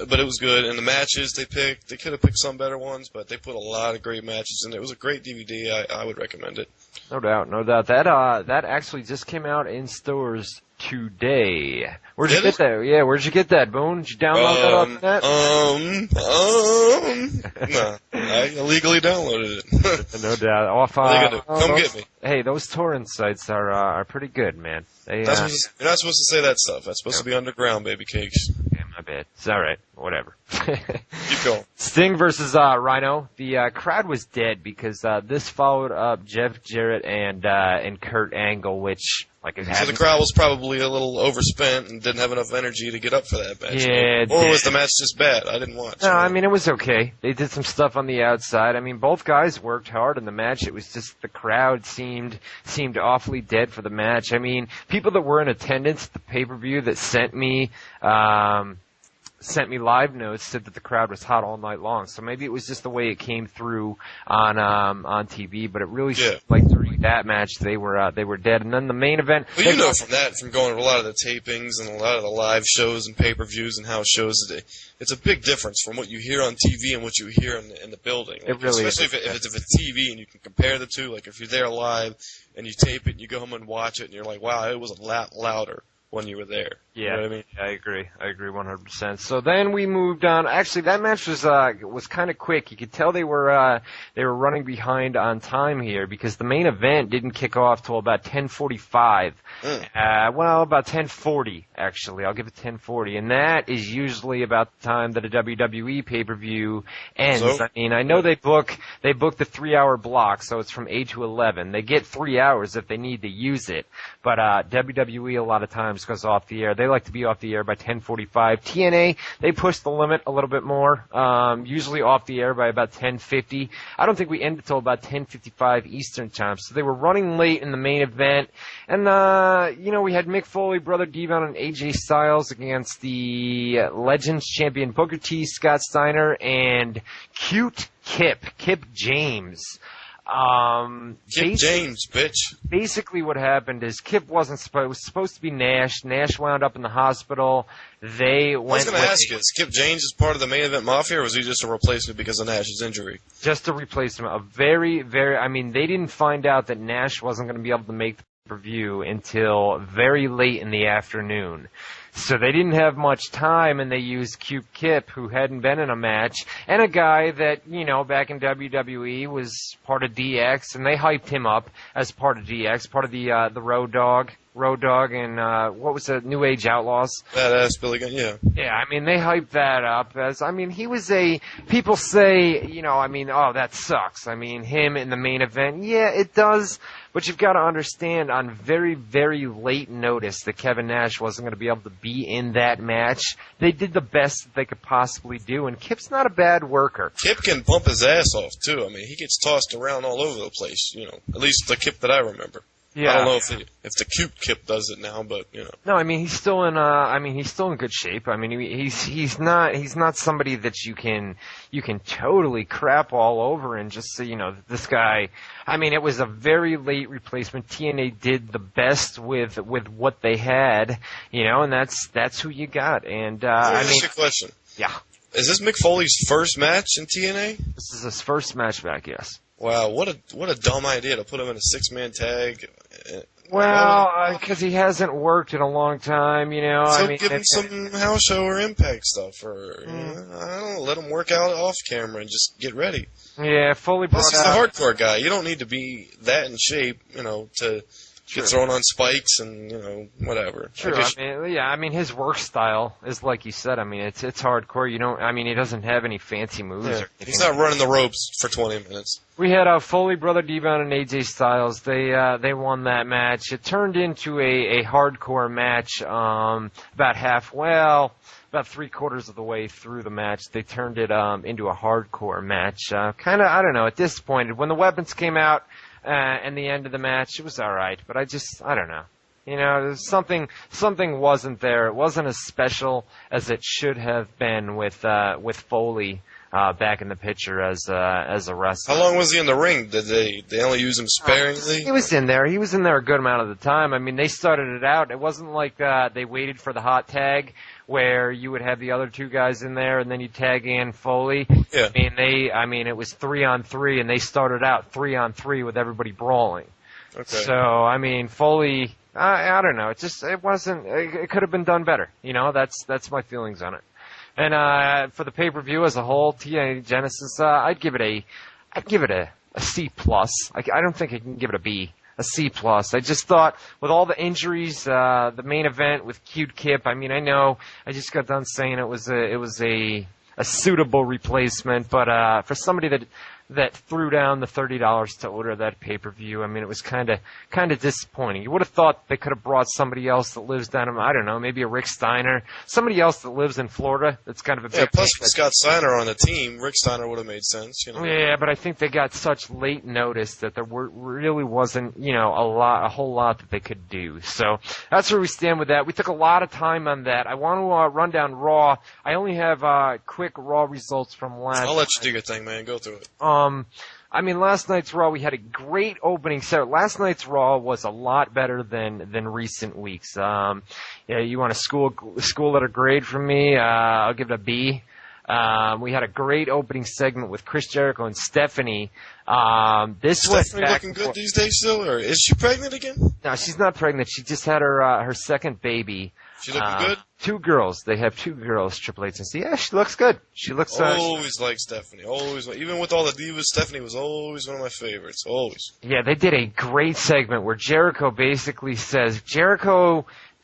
but it was good. And the matches they could have picked some better ones, but they put a lot of great matches in it. It was a great DVD. I would recommend it. No doubt. That actually just came out in stores today. Where'd you get that? Yeah, where'd you get that, Boone? Did you download that off the net? No, I illegally downloaded it. No doubt. Off. Come get me. Hey, those torrent sites are pretty good, man. You're not supposed to say that stuff. That's supposed to be underground, baby cakes. Yeah, my bad. It's all right. Whatever. Keep going. Sting versus Rhino. The crowd was dead because this followed up Jeff Jarrett and Kurt Angle, which so the crowd was probably a little overspent and didn't have enough energy to get up for that match. Yeah, or was the match just bad? I didn't watch. No, I mean it was okay. They did some stuff on the outside. I mean both guys worked hard in the match. It was just the crowd seemed awfully dead for the match. I mean people that were in attendance at the pay-per-view that sent me live notes said that the crowd was hot all night long. So maybe it was just the way it came through on TV, but it really seemed like during that match they were dead. And then the main event. Well, you know from going to a lot of the tapings and a lot of the live shows and pay-per-views and house shows, it's a big difference from what you hear on TV and what you hear in the building. It really especially if it's TV and you can compare the two. Like if you're there live and you tape it and you go home and watch it and you're like, wow, it was a lot louder when you were there. Yeah, you know what I mean? I agree 100%. So then we moved on. Actually, that match was kind of quick. You could tell they were running behind on time here because the main event didn't kick off till about 10:45. About 10:40 actually. I'll give it 10:40, and that is usually about the time that a WWE pay-per-view ends. So? I mean, I know they book the 3-hour block, so it's from 8 to 11. They get 3 hours if they need to use it, but WWE a lot of times just goes off the air. They like to be off the air by 10:45. TNA, they push the limit a little bit more, usually off the air by about 10:50. I don't think we ended until about 10:55 Eastern time. So they were running late in the main event. And, we had Mick Foley, Brother Devon, and AJ Styles against the Legends champion Booker T, Scott Steiner, and Cute Kip James. Kip James, bitch. Basically what happened is Kip it was supposed to be Nash. Nash wound up in the hospital. I was going to ask you, is Kip James as part of the main event mafia, or was he just a replacement because of Nash's injury? Just a replacement. They didn't find out that Nash wasn't going to be able to make the pay-per-view until very late in the afternoon. So they didn't have much time, and they used Cute Kip, who hadn't been in a match, and a guy that, back in WWE was part of DX, and they hyped him up as part of DX, part of the Road Dogg, and what was it, New Age Outlaws? Badass Billy Gunn, yeah. Yeah, they hyped that up as, he was people say, oh, that sucks. Him in the main event, yeah, it does. But you've got to understand on very, very late notice that Kevin Nash wasn't going to be able to be in that match. They did the best that they could possibly do, and Kip's not a bad worker. Kip can bump his ass off, too. He gets tossed around all over the place, at least the Kip that I remember. Yeah. I don't know if the Cute Kip does it now, but No, he's still in good shape. He's not somebody that you can totally crap all over and just say, this guy. It was a very late replacement. TNA did the best with what they had, and that's who you got. And Let me ask you a question. Yeah. Is this Mick Foley's first match in TNA? This is his first match back, yes. Wow, what a dumb idea to put him in a 6-man tag. Well, because he hasn't worked in a long time, So give him some house show or Impact stuff, or I don't know, let him work out off camera and just get ready. Yeah, Foley brought Plus, he's a hardcore guy. You don't need to be that in shape, to get thrown on spikes and whatever. True. His work style is like you said. It's hardcore. He doesn't have any fancy moves. Yeah. Or He's not running the ropes for 20 minutes. We had Foley, Brother Devon, and AJ Styles. They won that match. It turned into a hardcore match. About 3/4 of the way through the match, they turned it into a hardcore match. I don't know. At this point, when the weapons came out. And the end of the match, it was all right, but I don't know. There's something wasn't there. It wasn't as special as it should have been with Foley back in the picture as a wrestler. How long was he in the ring? Did they only use him sparingly? He was in there. He was in there a good amount of the time. They started it out. It wasn't like they waited for the hot tag where you would have the other two guys in there and then you tag in Foley. Yeah. It was 3-on-3 and they started out 3-on-3 with everybody brawling. Okay. So, Foley, I don't know. It wasn't, it could have been done better. That's my feelings on it. And, for the pay-per-view as a whole, TNA Genesis, I'd give it a C+. I don't think I can give it a B. A C+. I just thought with all the injuries, the main event with Cute Kip, I know I just got done saying it was a suitable replacement, but for somebody that threw down the $30 to order that pay-per-view, it was kind of disappointing. You would have thought they could have brought somebody else that lives down in, I don't know, maybe a Rick Steiner, somebody else that lives in Florida. That's kind of a big. Yeah, plus with Scott Steiner on the team, Rick Steiner would have made sense. Yeah, but I think they got such late notice that there really wasn't, a whole lot that they could do. So that's where we stand with that. We took a lot of time on that. I want to run down Raw. I only have quick Raw results from last. I'll let you do your thing, man. Go through it. Last night's Raw, we had a great opening set. Last night's Raw was a lot better than recent weeks. You want a school letter grade from me? I'll give it a B. We had a great opening segment with Chris Jericho and Stephanie. Stephanie looking good these days still, or is she pregnant again? No, she's not pregnant. She just had her second baby. She looking good? 2 girls. They have 2 girls, Triple H and C. Yeah, she looks good. She looks. Always like Stephanie. Always, even with all the divas, Stephanie was always one of my favorites. Always. Yeah, they did a great segment where Jericho basically says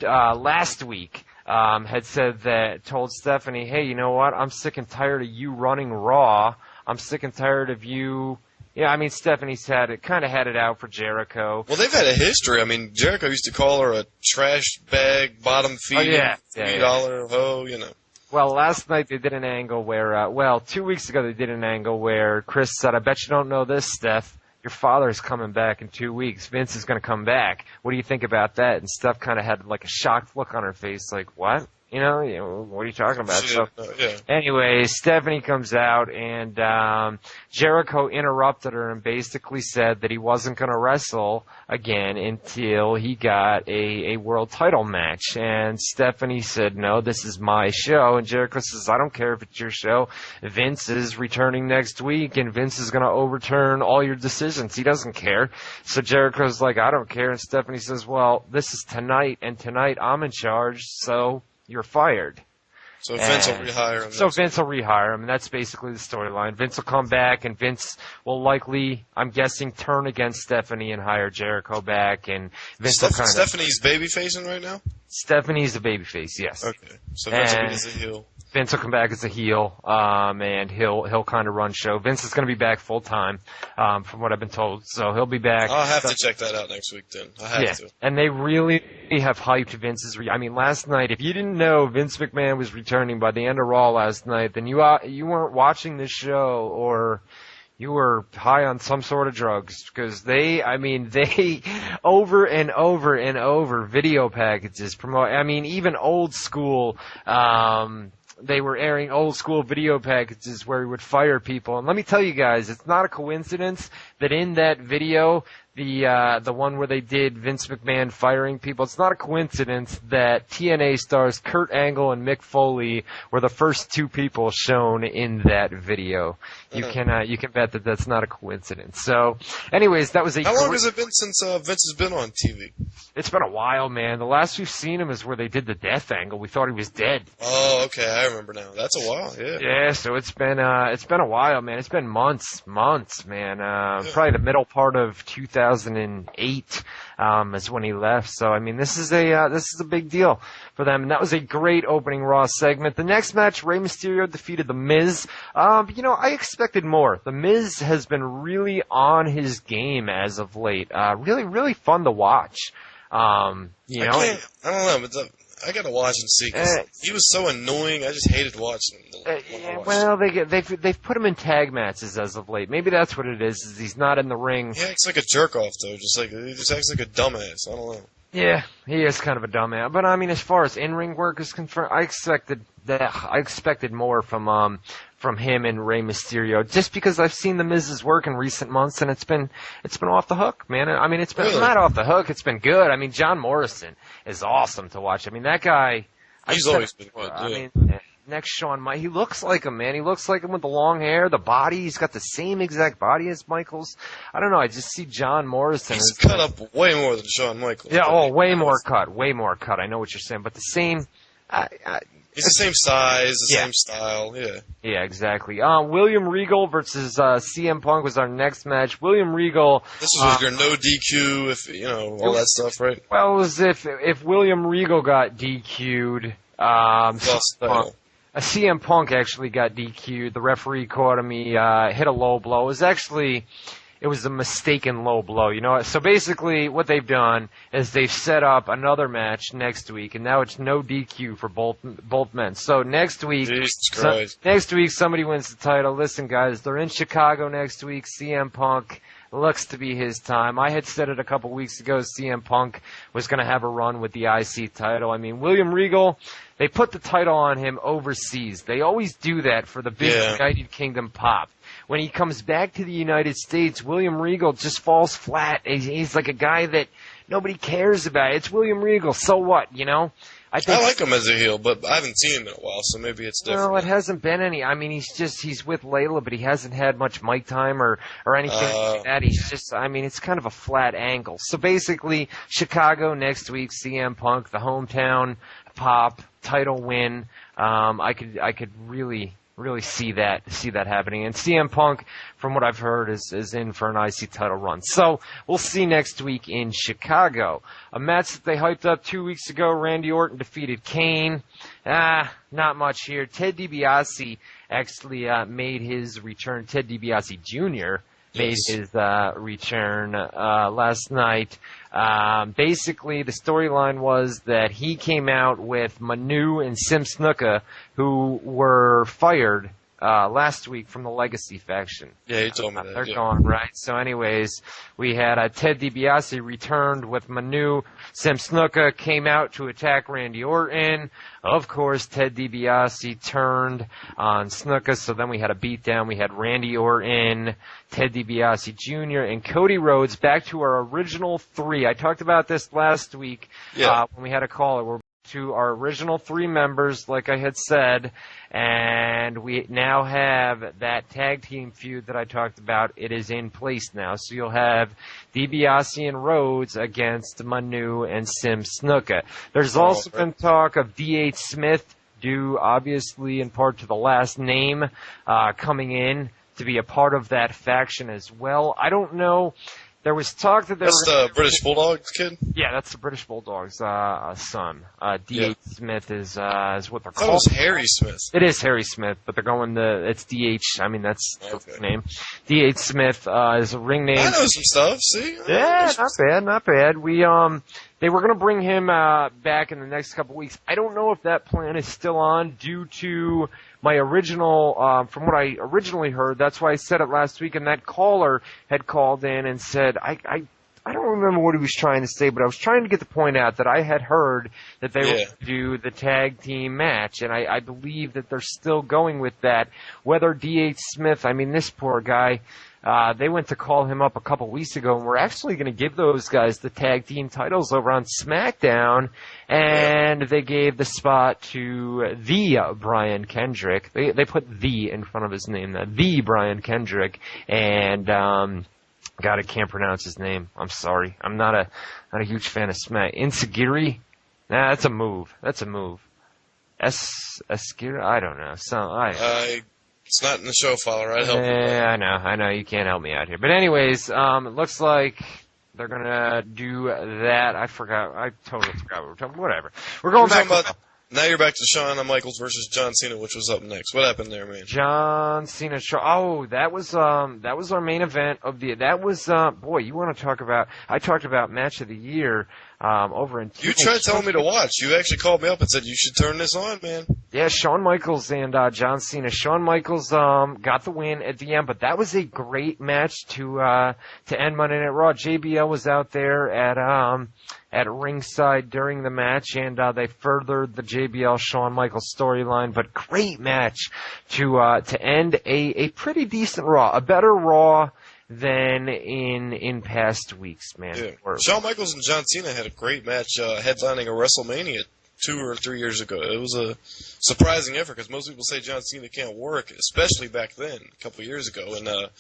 last week had told Stephanie, hey, you know what? I'm sick and tired of you running Raw. I'm sick and tired of you Yeah, I mean, Stephanie's had it out for Jericho. Well, they've had a history. I mean, Jericho used to call her a trash bag, bottom feeding, $3 hoe, you know. Well, last night they did an angle where, 2 weeks ago they did an angle where Chris said, I bet you don't know this, Steph. Your father's coming back in 2 weeks. Vince is going to come back. What do you think about that? And Steph kind of had like a shocked look on her face, like, what? You know, what are you talking about? Anyway, Stephanie comes out, and Jericho interrupted her and basically said that he wasn't going to wrestle again until he got a world title match. And Stephanie said, no, this is my show. And Jericho says, I don't care if it's your show. Vince is returning next week, and Vince is going to overturn all your decisions. He doesn't care. So Jericho's like, I don't care. And Stephanie says, well, this is tonight, and tonight I'm in charge, so you're fired. So Vince will rehire him. So Vince will rehire him, and that's basically the storyline. Vince will come back, and Vince will likely, I'm guessing, turn against Stephanie and hire Jericho back, and Vince will kind of... Stephanie's babyfacing right now? Stephanie's the babyface, yes. Okay, so Vince will be as a heel. Vince will come back as a heel, and he'll kind of run show. Vince is going to be back full time, from what I've been told. So he'll be back. I'll have to check that out next week then. I have to. And they really have hyped Vince's. I mean, last night, if you didn't know Vince McMahon was returning by the end of Raw last night, then you weren't watching this show, or you were high on some sort of drugs, because they over and over and over video packages promote. I mean, even old school. They were airing old school video packages where he would fire people. And let me tell you guys, it's not a coincidence that in that video, the one where they did Vince McMahon firing people, it's not a coincidence that TNA stars Kurt Angle and Mick Foley were the first two people shown in that video. You can bet that that's not a coincidence. So, anyways, that was a... How long has it been since Vince has been on TV? It's been a while, man. The last we've seen him is where they did the death angle. We thought he was dead. Oh, okay, I remember now. That's a while, yeah. Yeah, so it's been a while, man. It's been months, man. Probably the middle part of 2008 is when he left. So I mean, this is a big deal for them. And that was a great opening Raw segment. The next match, Rey Mysterio defeated The Miz. I expected more. The Miz has been really on his game as of late. Really, really fun to watch. I don't know, but I gotta watch and see. 'Cause he was so annoying. I just hated watching him. Well, they've put him in tag matches as of late. Maybe that's what it is he's not in the ring. He acts like a jerk off though. He just acts like a dumbass. I don't know. Yeah, he is kind of a dumbass. But I mean, as far as in-ring work is concerned, I expected more from him and Rey Mysterio, just because I've seen the Miz's work in recent months, and it's been off the hook, man. I mean, it's been not off the hook. It's been good. I mean, John Morrison is awesome to watch. I mean, that guy. He's always been good. I mean, next Shawn Michaels, he looks like him, man. He looks like him with the long hair, the body. He's got the same exact body as Michaels. I don't know. I just see John Morrison. He's cut up way more than Shawn Michaels. Yeah, way more cut. I know what you're saying, but the same. He's the same size, the same style, yeah. Yeah, exactly. William Regal versus CM Punk was our next match. William Regal... This was your no DQ, all that stuff, right? Well, it was if William Regal got DQ'd, CM Punk actually got DQ'd. The referee caught him. He hit a low blow. It was a mistaken low blow, So basically what they've done is they've set up another match next week, and now it's no DQ for both men. So next week, somebody wins the title. Listen, guys, they're in Chicago next week. CM Punk looks to be his time. I had said it a couple weeks ago. CM Punk was going to have a run with the IC title. I mean, William Regal, they put the title on him overseas. They always do that for the big United Kingdom pop. When he comes back to the United States, William Regal just falls flat. He's like a guy that nobody cares about. It's William Regal. So what, I like him as a heel, but I haven't seen him in a while, so maybe it's different. No, it hasn't been any. I mean, he's with Layla, but he hasn't had much mic time or anything like that. He's just, it's kind of a flat angle. So basically, Chicago next week, CM Punk, the hometown pop, title win. I could really see that happening. And CM Punk, from what I've heard, is in for an IC title run. So we'll see next week in Chicago. A match that they hyped up 2 weeks ago, Randy Orton defeated Kane. Not much here. Ted DiBiase actually made his return. Ted DiBiase Jr. made his return last night. Basically, the storyline was that he came out with Manu and Sim Snuka, who were fired last week from the Legacy faction. Yeah, he told me that. They're gone, right? So anyways, we had Ted DiBiase returned with Manu. Sim Snuka came out to attack Randy Orton. Of course, Ted DiBiase turned on Snuka, so then we had a beatdown. We had Randy Orton, Ted DiBiase Jr., and Cody Rhodes back to our original three. I talked about this last week when we had a caller. We're to our original three members, like I had said, and we now have that tag team feud that I talked about. It is in place now. So you'll have DiBiase and Rhodes against Manu and Sim Snuka. There's also been talk of D.H. Smith, due obviously in part to the last name, coming in to be a part of that faction as well. I don't know. There was talk that that's the British Bulldogs kid? Yeah, that's the British Bulldogs son. D.H. Smith is what they're called. That was Harry Smith. It is Harry Smith, but they're going it's D.H. I mean, that's the name. D.H. Smith is a ring name. I know some stuff, see? Yeah, not bad. They were going to bring him back in the next couple weeks. I don't know if that plan is still on due to my original, from what I originally heard. That's why I said it last week, and that caller had called in and said, I don't remember what he was trying to say, but I was trying to get the point out that I had heard that they were going to do the tag team match, and I believe that they're still going with that. Whether D.H. Smith, I mean, this poor guy, they went to call him up a couple weeks ago, and we're actually going to give those guys the tag team titles over on SmackDown, and they gave the spot to the Brian Kendrick. They put the in front of his name, the Brian Kendrick, and God, I can't pronounce his name. I'm sorry. I'm not a huge fan of Smack. Insagiri? Nah, that's a move. Esquira? I don't know. It's not in the show file, right? I know. You can't help me out here. But anyways, it looks like they're going to do that. I totally forgot what we're talking about. Whatever. We're going back. Now you're back to Shawn Michaels versus John Cena, which was up next. What happened there, man? John Cena. That was our main event of boy, you want to talk about, I talked about match of the year, over in You tried telling me to watch. You actually called me up and said you should turn this on, man. Yeah, Shawn Michaels and John Cena. Shawn Michaels got the win at the end, but that was a great match to end Monday Night Raw. JBL was out there at ringside during the match, and they furthered the JBL Shawn Michaels storyline. But great match to end a pretty decent Raw, a better Raw than in past weeks, man. Yeah. Shawn Michaels and John Cena had a great match headlining a WrestleMania 2 or 3 years ago. It was a surprising effort because most people say John Cena can't work, especially back then, a couple of years ago, and a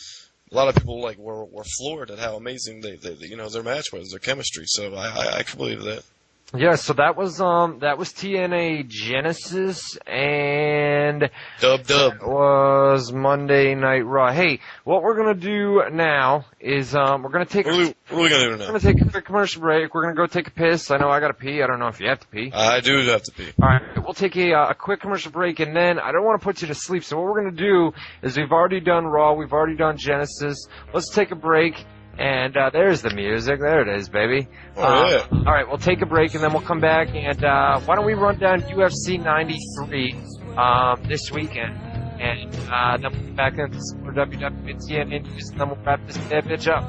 lot of people were floored at how amazing they their match was, their chemistry. So I can believe that. Yeah, so that was TNA Genesis, and Dub it was Monday Night Raw. Hey, what we're gonna do now is we're gonna take what are we gonna do now? We're gonna take a quick commercial break. We're gonna go take a piss. I know I gotta pee. I don't know if you have to pee. I do have to pee. All right, we'll take a quick commercial break, and then I don't want to put you to sleep. So what we're gonna do is we've already done Raw, we've already done Genesis. Let's take a break. And there's the music. There it is, baby. Oh, yeah. All right, we'll take a break, and then we'll come back. And why don't we run down UFC 93 this weekend? And then we'll come back into some WWE and Indies, and then we'll wrap this bitch up.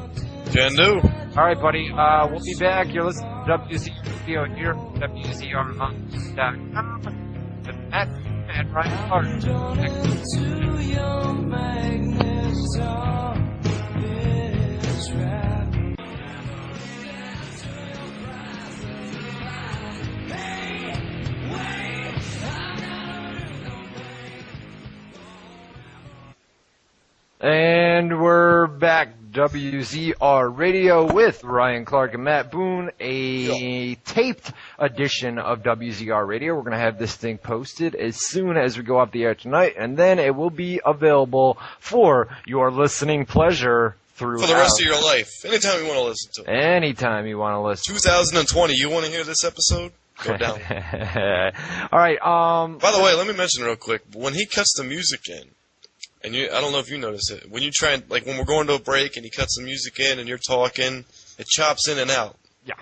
Can do. All right, buddy. We'll be back. You're listening to WZR Radio here on WZROnline.com. With Matt and Ryan Clark. And we're back, WZR Radio with Ryan Clark and Matt Boone, a taped edition of WZR Radio. We're going to have this thing posted as soon as we go off the air tonight, and then it will be available for your listening pleasure for the rest of your life. Anytime you want to listen to it. Anytime you want to listen. 2020, you want to hear this episode? Go down. All right. By the way, let me mention real quick, when he cuts the music in, And I don't know if you notice it. When you try and, like, when we're going to a break and you cut some music in and you're talking, it chops in and out. Yeah,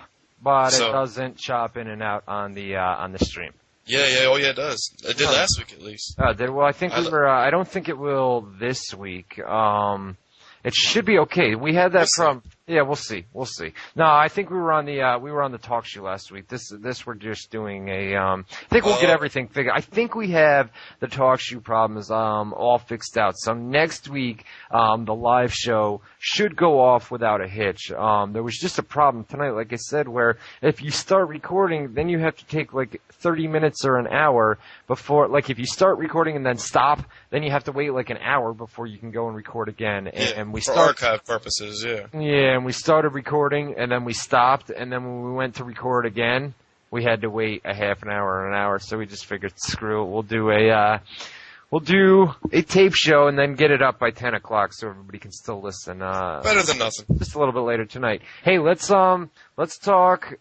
but So- it doesn't chop in and out on the stream. Yeah, it does. It did last week at least. Well, I think I don't think it will this week. It should be okay. We had that problem. Yeah, we'll see. No, I think we were on the talk show last week. This we're just doing a. I think we'll get everything figured. I think we have the talk show problems all fixed out. So next week, the live show should go off without a hitch. There was just a problem tonight, like I said, where if you start recording, then you have to take like 30 minutes or an hour before. Like if you start recording and then stop, then you have to wait like an hour before you can go and record again. And we for start archive purposes, yeah. Yeah, and we started recording, and then we stopped, and then when we went to record again, we had to wait a half an hour or an hour. So we just figured, screw it, we'll do a tape show and then get it up by 10 o'clock so everybody can still listen. Better than nothing. Just a little bit later tonight. Hey, let's talk.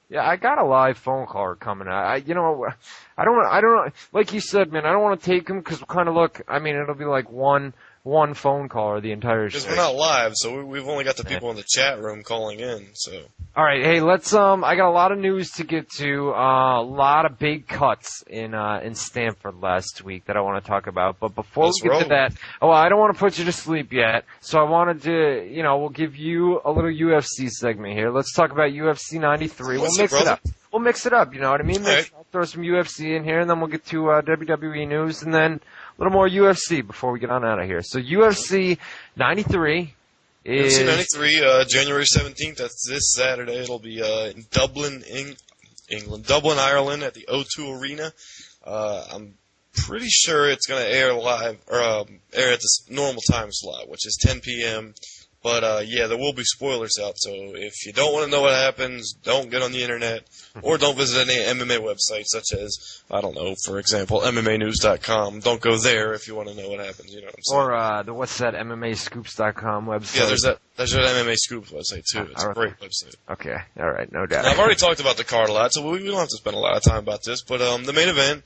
Yeah, I got a live phone call coming. I don't. Like you said, man, I don't want to take them because kind of look. I mean, it'll be like one phone call or the entire show. Because we're not live, so we've only got the people in the chat room calling in. So. All right, hey, let's. I got a lot of news to get to. A lot of big cuts in Stanford last week that I want to talk about. But before we get to that, I don't want to put you to sleep yet. So I wanted to, we'll give you a little UFC segment here. Let's talk about UFC 93. We'll mix it up. We'll mix it up. You know what I mean? Right. I'll throw some UFC in here, and then we'll get to WWE news, and then a little more UFC before we get on out of here. So UFC 93. UFC 93, January 17th, that's this Saturday. It'll be in Dublin, England. Dublin, Ireland at the O2 Arena. I'm pretty sure it's going to air live, or air at the normal time slot, which is 10 p.m. But, yeah, there will be spoilers out, so if you don't want to know what happens, don't get on the internet, or don't visit any MMA websites such as, I don't know, for example, MMAnews.com. Don't go there if you want to know what happens, you know what I'm saying? Or, what's that, MMAscoops.com website? Yeah, there's that MMA Scoops website, too. It's a great website. Okay, all right, no doubt. Now, I've already talked about the card a lot, so we don't have to spend a lot of time about this, but the main event,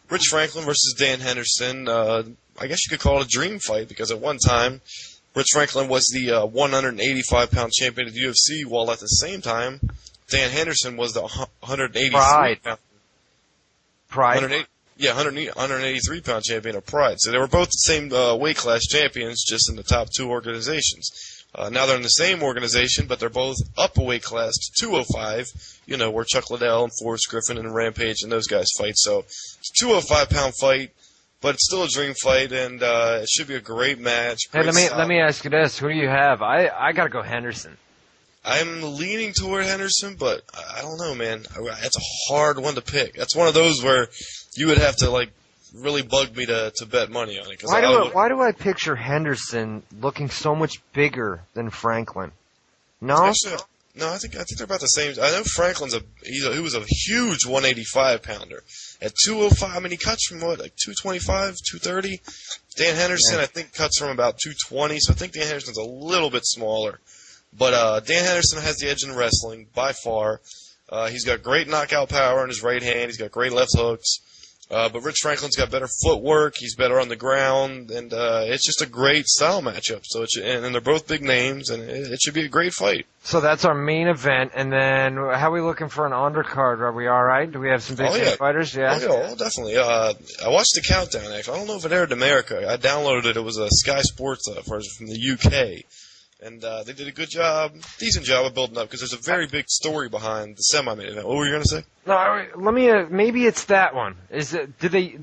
Rich Franklin versus Dan Henderson, I guess you could call it a dream fight, because at one time, Rich Franklin was the 185-pound champion of the UFC, while at the same time, Dan Henderson was the 183-pound. Pride? 183-pound champion of Pride. So they were both the same weight class champions, just in the top two organizations. Now they're in the same organization, but they're both up a weight class to 205, where Chuck Liddell and Forrest Griffin and Rampage and those guys fight. So it's a 205-pound fight. But it's still a dream fight, and it should be a great match. Hey, let me ask you this: who do you have? I gotta go Henderson. I'm leaning toward Henderson, but I don't know, man. It's a hard one to pick. That's one of those where you would have to really bug me to bet money on it. Why do I picture Henderson looking so much bigger than Franklin? No. Actually, no, I think they're about the same. I know Franklin's he was a huge 185-pounder. At 205, I mean, he cuts from what, like 225, 230? Dan Henderson, I think, cuts from about 220, so I think Dan Henderson's a little bit smaller. But Dan Henderson has the edge in wrestling, by far. He's got great knockout power in his right hand. He's got great left hooks. But Rich Franklin's got better footwork. He's better on the ground, and it's just a great style matchup. So and they're both big names, and it should be a great fight. So that's our main event, and then how are we looking for an undercard? Are we all right? Do we have some big fighters? Yeah. Oh, definitely. I watched the countdown. Actually, I don't know if it aired in America. I downloaded it. It was a Sky Sports version from the UK. And they did a decent job of building up, because there's a very big story behind the semi-main event. What were you going to say? No, let me. Maybe it's that one.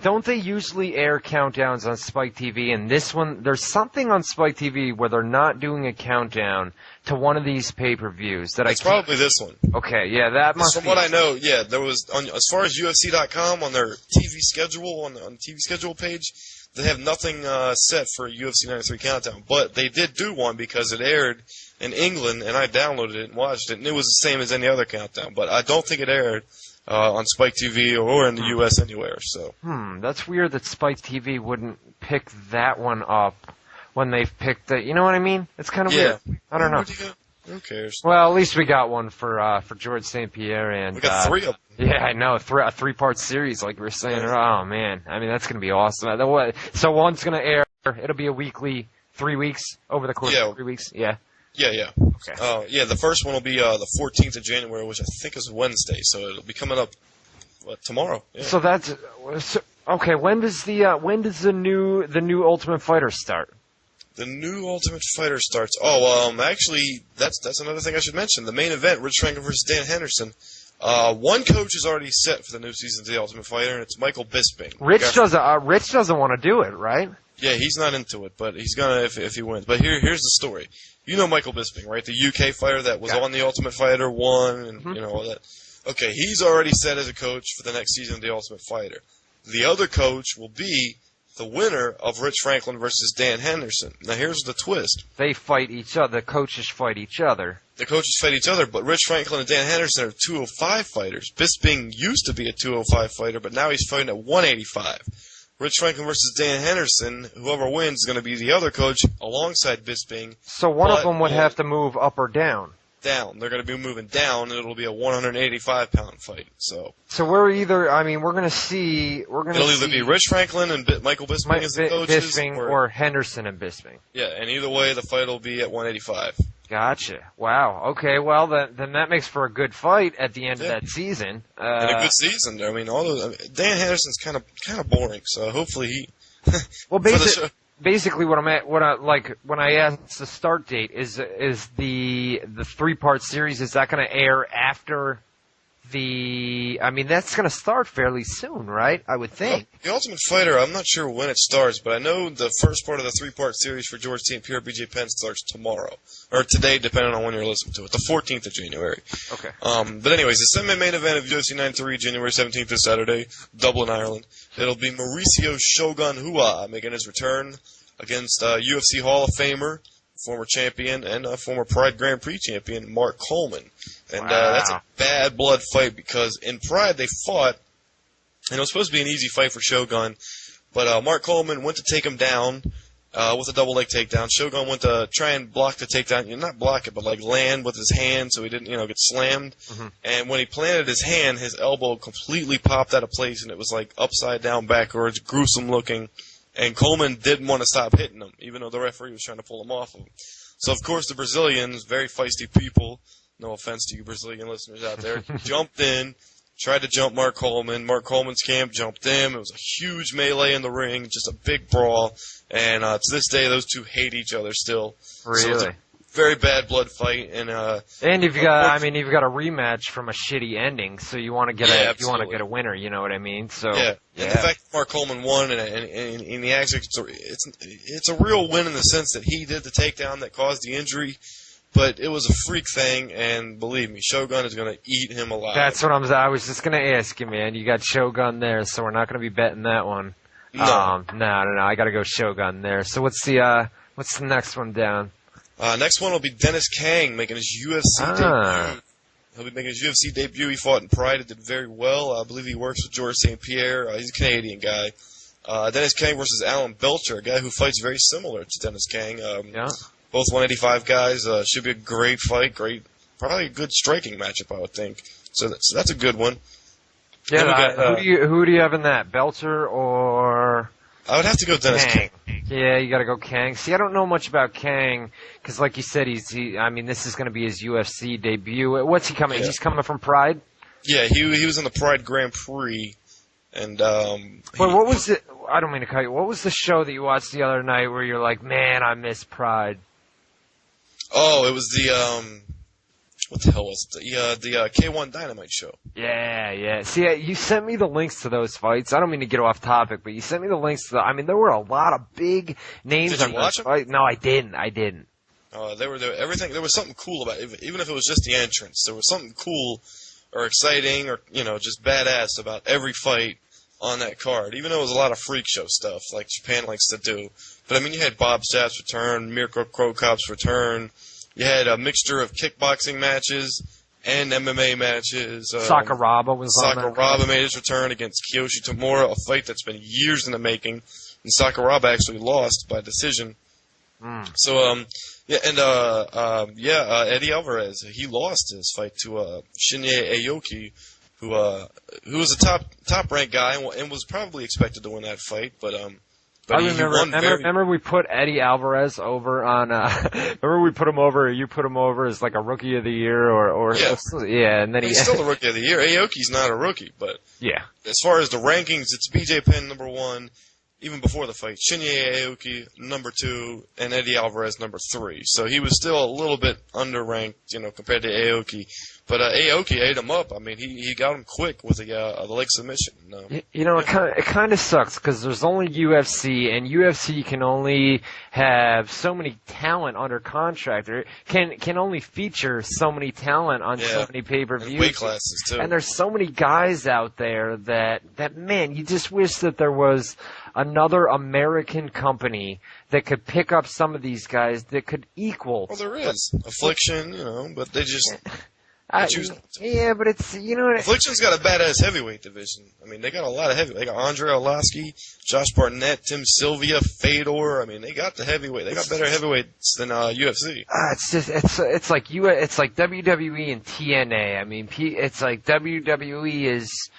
Don't they usually air countdowns on Spike TV? And this one, there's something on Spike TV where they're not doing a countdown to one of these pay-per-views. It's probably this one. Okay, yeah, that must. From what I know, yeah, there was as far as UFC.com on their TV schedule on the TV schedule page. They have nothing set for UFC 93 Countdown, but they did do one because it aired in England, and I downloaded it and watched it, and it was the same as any other countdown. But I don't think it aired on Spike TV or in the U.S. anywhere. So. That's weird that Spike TV wouldn't pick that one up when they've picked it. You know what I mean? It's kind of weird. I don't know. Who cares? Well, at least we got one for George St. Pierre, and We got 3 of them. Yeah, I know, a 3-part series, like we were saying. Oh man, I mean that's gonna be awesome. So one's gonna air. It'll be a weekly, 3 weeks over the course of 3 weeks. Yeah. Yeah. Okay. Yeah, the first one will be the 14th of January, which I think is Wednesday, so it'll be coming up tomorrow. Yeah. So that's okay. When does the new Ultimate Fighter start? The new Ultimate Fighter starts. Oh, actually, that's another thing I should mention. The main event, Rich Franklin versus Dan Henderson. One coach is already set for the new season of the Ultimate Fighter, and it's Michael Bisping. Rich doesn't want to do it, right? Yeah, he's not into it, but he's gonna if he wins. But here's the story. You know Michael Bisping, right? The UK fighter that was on the Ultimate Fighter, won, and you know all that. Okay, he's already set as a coach for the next season of the Ultimate Fighter. The other coach will be the winner of Rich Franklin versus Dan Henderson. Now here's the twist. They fight each other. The coaches fight each other. The coaches fight each other, but Rich Franklin and Dan Henderson are 205 fighters. Bisping used to be a 205 fighter, but now he's fighting at 185. Rich Franklin versus Dan Henderson, whoever wins is going to be the other coach alongside Bisping. So one of them would have to move up or down. Down. They're going to be moving down, and it'll be a 185-pound fight. So we're going to see. It'll either be Rich Franklin and Michael Bisping as the coaches, Bisping or Henderson and Bisping. Yeah, and either way, the fight will be at 185. Gotcha. Wow. Okay. Well, then that makes for a good fight at the end of that season. And a good season. I mean, Dan Henderson's kind of boring. So hopefully he. Well, basically, when I asked the start date is the 3-part series. Is that going to air after the? I mean, that's going to start fairly soon, right? I would think. Well, the Ultimate Fighter, I'm not sure when it starts, but I know the first part of the 3-part series for George St. Pierre, BJ Penn starts tomorrow or today, depending on when you're listening to it. The 14th of January. Okay. But anyways, the semi-main event of UFC 93, January 17th this Saturday, Dublin, Ireland. It'll be Mauricio Shogun Hua making his return against UFC Hall of Famer, former champion, and former Pride Grand Prix champion, Mark Coleman. And that's a bad blood fight because in Pride they fought, and it was supposed to be an easy fight for Shogun, but Mark Coleman went to take him down with a double leg takedown. Shogun went to try and block the takedown, not block it, but like land with his hand so he didn't, get slammed. Mm-hmm. And when he planted his hand, his elbow completely popped out of place, and it was like upside down, backwards, gruesome looking. And Coleman didn't want to stop hitting him, even though the referee was trying to pull him off of him. So, of course, the Brazilians, very feisty people, no offense to you Brazilian listeners out there, jumped in, tried to jump Mark Coleman. Mark Coleman's camp jumped him. It was a huge melee in the ring, just a big brawl. And to this day, those two hate each other still. Really? So it's a very bad blood fight. And you've got a rematch from a shitty ending, so you want to get a winner. You know what I mean? So yeah. And the fact that Mark Coleman won, and in the action, it's a real win in the sense that he did the takedown that caused the injury. But it was a freak thing, and believe me, Shogun is going to eat him alive. That's what I was just going to ask you, man. You got Shogun there, so we're not going to be betting that one. No. No. I got to go Shogun there. So what's the next one down? Next one will be Dennis Kang making his UFC debut. He'll be making his UFC debut. He fought in Pride. It did very well. I believe he works with George St. Pierre. He's a Canadian guy. Dennis Kang versus Alan Belcher, a guy who fights very similar to Dennis Kang. Both 185 guys. Should be a great fight. Probably a good striking matchup, I would think. So that's a good one. Yeah. Who do you have in that? Belcher or? I would have to go Dennis Kang. Yeah, you got to go Kang. See, I don't know much about Kang because, like you said, this is going to be his UFC debut. What's he coming? Yeah. He's coming from Pride. Yeah, he was in the Pride Grand Prix, and what was it? I don't mean to cut you. What was the show that you watched the other night where you're like, man, I miss Pride? Oh, it was the what the hell was it? The K1 Dynamite show. Yeah. See, you sent me the links to those fights. I don't mean to get off topic, but you sent me the links to there were a lot of big names. Did you watch them? Fights. No, I didn't. They were everything. There was something cool about it, even if it was just the entrance. There was something cool or exciting or just badass about every fight on that card. Even though it was a lot of freak show stuff like Japan likes to do. But I mean, you had Bob Sapp's return, Mirko Krokop's return. You had a mixture of kickboxing matches and MMA matches. Sakuraba was on there. Sakuraba made his return against Kiyoshi Tamura, a fight that's been years in the making. And Sakuraba actually lost by decision. So, Yeah, and Eddie Alvarez, he lost his fight to Shinya Aoki, who was a top ranked guy and was probably expected to win that fight, but I he won remember we put Eddie Alvarez over on. Remember we put him over. Or you put him over as like a rookie of the year, or and then he's still a rookie of the year. Aoki's not a rookie, but yeah. As far as the rankings, it's BJ Penn number 1. Even before the fight, Shinya Aoki, number 2, and Eddie Alvarez, number 3. So he was still a little bit underranked, compared to Aoki. But Aoki ate him up. I mean, he got him quick with the leg submission. It kind of sucks because there's only UFC, and UFC can only have so many talent under contract, or can only feature so many talent on so many pay-per-views. And weight classes, too. And there's so many guys out there that man, you just wish that there was another American company that could pick up some of these guys that could equal. Well, there is Affliction, but they just choose not to. Yeah, but it's Affliction's got a badass heavyweight division. I mean, they got a lot of heavyweight. They got Andre Arlovsky, Josh Barnett, Tim Sylvia, Fedor. I mean, they got the heavyweight. They got better heavyweights than UFC. It's like WWE and TNA. I mean, it's like WWE is.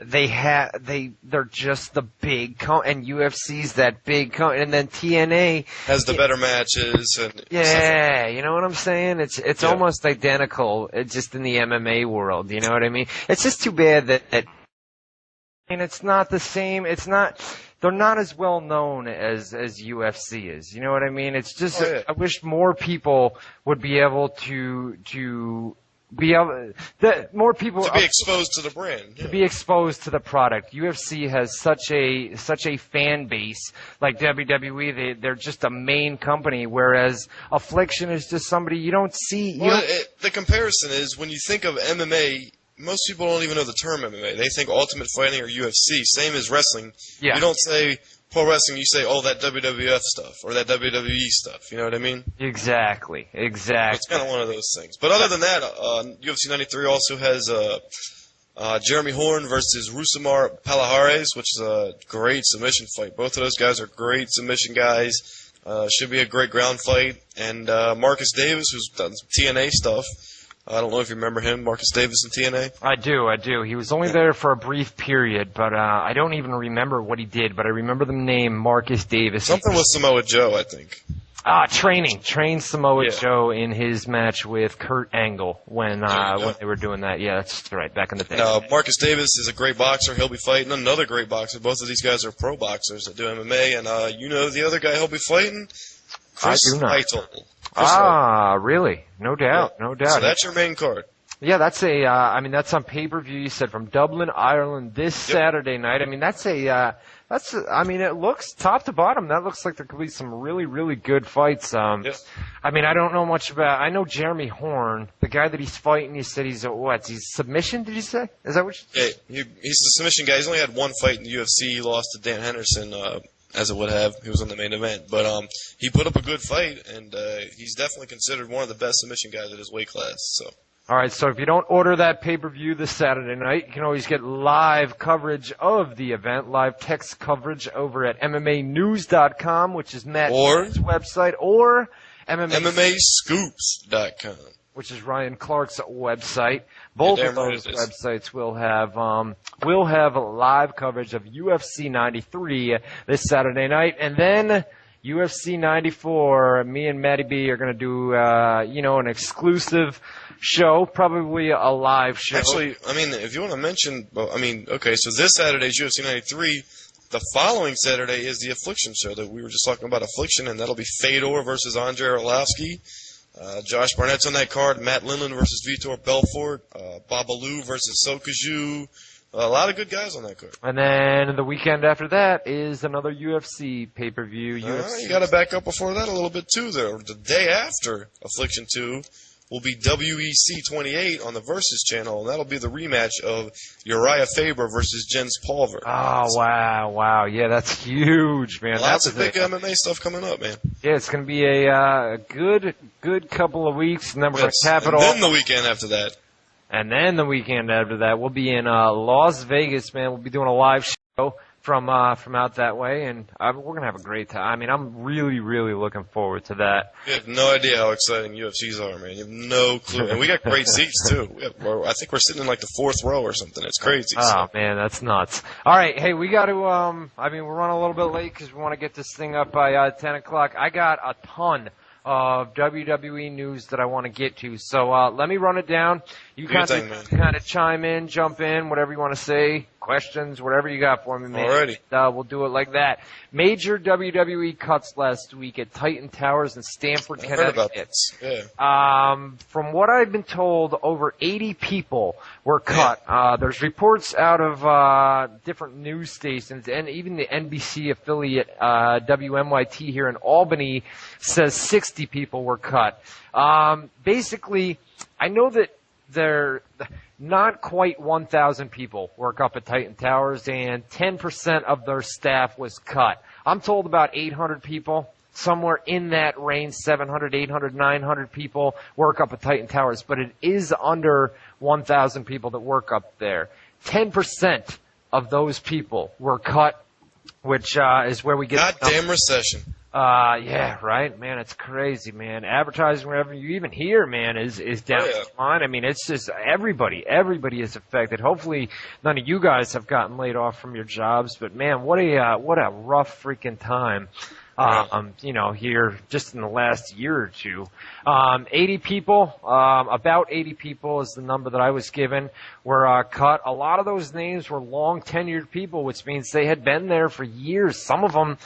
They're just the big and UFC's that big and then TNA has the better matches and you know what I'm saying? It's almost identical, just in the MMA world. You know what I mean? It's just too bad that and it's not the same. They're not as well known as UFC is. You know what I mean? It's just I wish more people would be able to. More people to be exposed to the brand, to be exposed to the product. UFC has such a fan base, like WWE. They're just a main company, whereas Affliction is just somebody you don't see. The comparison is when you think of MMA. Most people don't even know the term MMA. They think Ultimate Fighting or UFC. Same as wrestling. Yeah. You don't say pro wrestling, you say, that WWF stuff or that WWE stuff. You know what I mean? Exactly. It's kind of one of those things. But other than that, UFC 93 also has Jeremy Horn versus Rousimar Palhares, which is a great submission fight. Both of those guys are great submission guys. Should be a great ground fight. And Marcus Davis, who's done some TNA stuff. I don't know if you remember him, Marcus Davis in TNA. I do. He was only there for a brief period, but I don't even remember what he did, but I remember the name Marcus Davis. Something with Samoa Joe, I think. Trained Samoa Joe in his match with Kurt Angle when they were doing that. Yeah, that's right, back in the day. Marcus Davis is a great boxer. He'll be fighting another great boxer. Both of these guys are pro boxers that do MMA, and the other guy he'll be fighting? Chris Lytle. Really? No doubt. So that's your main card. Yeah, that's that's on pay-per-view. You said from Dublin, Ireland, this Saturday night. I mean, it looks top to bottom. That looks like there could be some really, really good fights. I mean, I don't know much about. I know Jeremy Horn, the guy that he's fighting. You said he's submission? Did you say? Is that what? He's a submission guy. He's only had one fight in the UFC. He lost to Dan Henderson. As it would have. He was on the main event. But he put up a good fight, and he's definitely considered one of the best submission guys at his weight class. So. All right, so if you don't order that pay-per-view this Saturday night, you can always get live coverage of the event, live text coverage over at MMAnews.com, which is Matt's website, or MMAscoops.com. Which is Ryan Clark's website. Both of those websites will have live coverage of UFC 93 this Saturday night, and then UFC 94. Me and Matty B are going to do an exclusive show, probably a live show. Actually, I mean, if you want to mention, so this Saturday is UFC 93. The following Saturday is the Affliction show that we were just talking about, Affliction, and that'll be Fedor versus Andre Arlovsky. Josh Barnett's on that card. Matt Lindland versus Vitor Belfort. Babalu versus Sokaju. A lot of good guys on that card. And then the weekend after that is another UFC pay-per-view. You got to back up before that a little bit, too, though. The day after Affliction 2 will be WEC 28 on the Versus channel, and that'll be the rematch of Uriah Faber versus Jens Pulver. Oh, wow. Yeah, that's huge, man. Lots of big MMA stuff coming up, man. Yeah, it's going to be a good couple of weeks, and then we're going to cap it off. And then the weekend after that. And then the weekend after that, we'll be in Las Vegas, man. We'll be doing a live show from out that way, and we're gonna have a great time. I mean, I'm really, really looking forward to that. You have no idea how exciting UFCs are, man. You have no clue. And we got great seats, too. I think we're sitting in like the 4th row or something. It's crazy. Oh, man, that's nuts. All right, hey, we got to, we're running a little bit late because we want to get this thing up by 10 o'clock. I got a ton of WWE news that I want to get to, so let me run it down. You kind of chime in, jump in, whatever you want to say, questions, whatever you got for me, man. Alrighty. We'll do it like that. Major WWE cuts last week at Titan Towers in Stamford, Connecticut. Heard about this. Yeah. From what I've been told, over 80 people were cut. There's reports out of different news stations, and even the NBC affiliate WMYT here in Albany says 60 people were cut. Basically, I know that there not quite 1,000 people work up at Titan Towers, and 10% of their staff was cut. I'm told about 800 people, somewhere in that range, 700, 800, 900 people work up at Titan Towers, but it is under 1,000 people that work up there. 10% of those people were cut, which is where we get... Goddamn recession. Yeah, right, man, it's crazy, man. Advertising revenue, you even hear, man, is down the line. I mean, it's just everybody is affected. Hopefully none of you guys have gotten laid off from your jobs, but man, what a rough freaking time. Here just in the last year or two. 80 people, about 80 people is the number that I was given, were cut. A lot of those names were long tenured people, which means they had been there for years. Some of them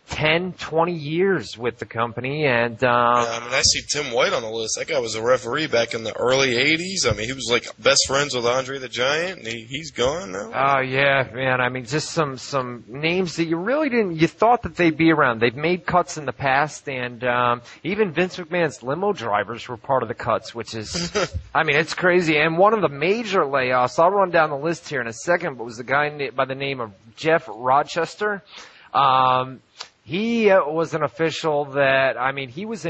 10, 20 years with the company, and I see Tim White on the list. That guy was a referee back in the early 80s. I mean, he was like best friends with Andre the Giant, and he's gone now. Oh, yeah, man. I mean, just some names that you thought that they'd be around. They've made cuts in the past, and even Vince McMahon's limo drivers were part of the cuts, which is, I mean, it's crazy. And one of the major layoffs, I'll run down the list here in a second, but was a guy by the name of Jeff Rochester. He was an official that, I mean, he was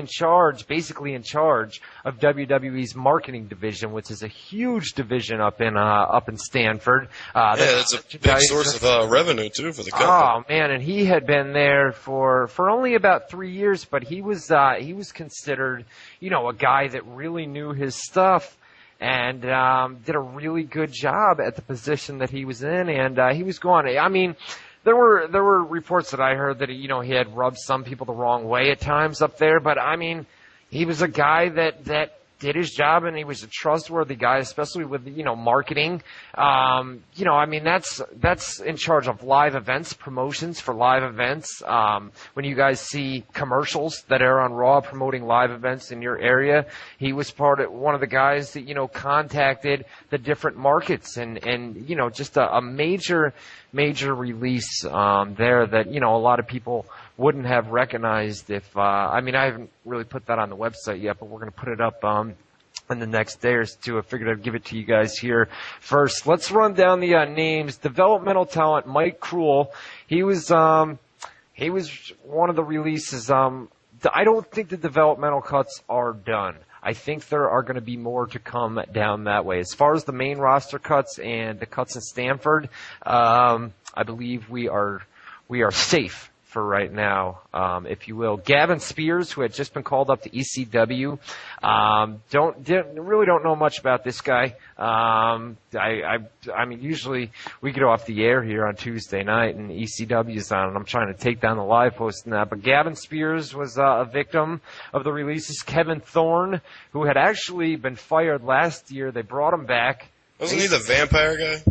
basically in charge of WWE's marketing division, which is a huge division up in Stanford. That's a big source of revenue, too, for the company. Oh, man, and he had been there for only about 3 years, but he was considered, a guy that really knew his stuff and did a really good job at the position that he was in, and he was gone. I mean, There were reports that I heard that he had rubbed some people the wrong way at times up there, but I mean, he was a guy that did his job, and he was a trustworthy guy, especially with marketing. I mean, that's in charge of live events, promotions for live events. When you guys see commercials that are on Raw promoting live events in your area, he was one of the guys that contacted the different markets, and just a major release there that a lot of people wouldn't have recognized if I haven't really put that on the website yet, but we're going to put it up in the next day or two. I figured I'd give it to you guys here first. Let's run down the names. Developmental talent Mike Krul. He was one of the releases. I don't think the developmental cuts are done. I think there are going to be more to come down that way. As far as the main roster cuts and the cuts in Stanford, I believe we are safe for right now, if you will. Gavin Spears, who had just been called up to ECW, really don't know much about this guy. I mean, usually we get off the air here on Tuesday night and ECW's on, and I'm trying to take down the live post and that. But Gavin Spears was a victim of the releases. Kevin Thorne, who had actually been fired last year, they brought him back. Wasn't he the vampire guy?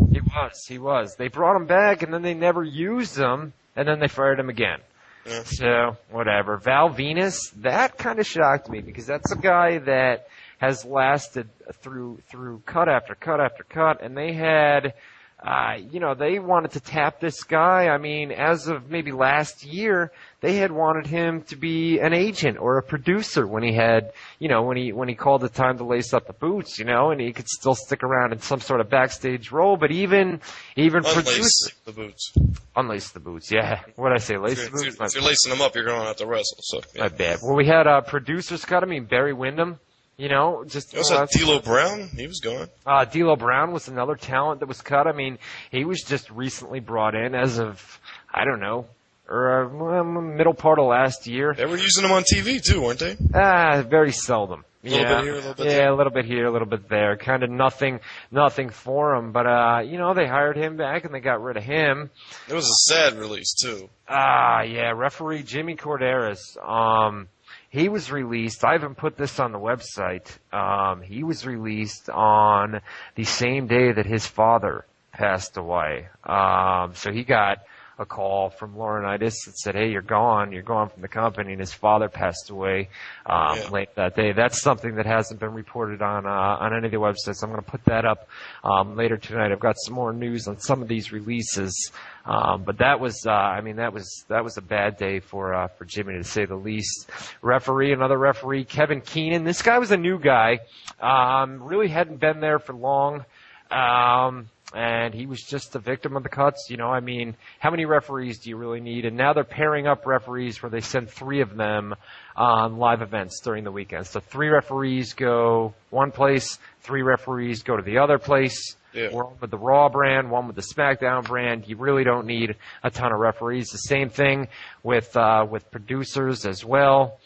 He was. They brought him back, and then they never used him. And then they fired him again. Yeah. So, whatever. Val Venus, that kind of shocked me because that's a guy that has lasted through cut after cut after cut. And they had, they wanted to tap this guy. I mean, as of maybe last year, they had wanted him to be an agent or a producer when he had, when he called it time to lace up the boots, and he could still stick around in some sort of backstage role. But even unlace the boots. Unlace the boots, yeah. What'd I say? Lace the boots? If you're lacing them up, you're going to have to wrestle. So yeah. My bad. Well, we had producers cut. Barry Windham. You know, just You also had D'Lo Brown. He was gone. D'Lo Brown was another talent that was cut. I mean, he was just recently brought in as of, I don't know, or middle part of last year. They were using him on TV too, weren't they? Very seldom. A little bit here, a little bit yeah, there. a little bit here, a little bit there. Kind of nothing for him. But you know, they hired him back and they got rid of him. It was a sad release too. Yeah, referee Jimmy Corderas. He was released. I haven't put this on the website. He was released on the same day that his father passed away. So he got a call from Laurinaitis that said, "Hey, you're gone from the company," and his father passed away late that day. That's something that hasn't been reported on any of the websites. I'm going to put that up later tonight. I've got some more news on some of these releases, but that was that was a bad day for Jimmy, to say the least. Another referee, Kevin Keenan. This guy was a new guy, really hadn't been there for long. And he was just a victim of the cuts. You know, I mean, how many referees do you really need? And now they're pairing up referees where they send 3 of them on live events during the weekend. So 3 referees go one place, 3 referees go to the other place. Yeah. One with the Raw brand, one with the SmackDown brand. You really don't need a ton of referees. The same thing with producers as well.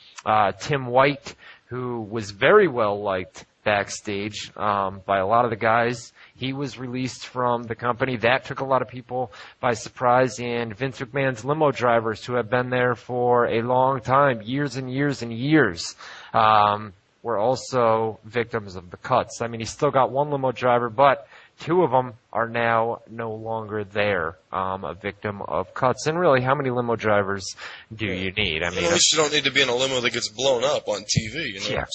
Tim White, who was very well liked backstage by a lot of the guys. He was released from the company. That took a lot of people by surprise. And Vince McMahon's limo drivers, who have been there for a long time, years and years and years, were also victims of the cuts. I mean, he's still got 1 limo driver, but 2 of them are now no longer there, a victim of cuts. And really, how many limo drivers do you need? I mean, at least you don't need to be in a limo that gets blown up on TV. You know yeah.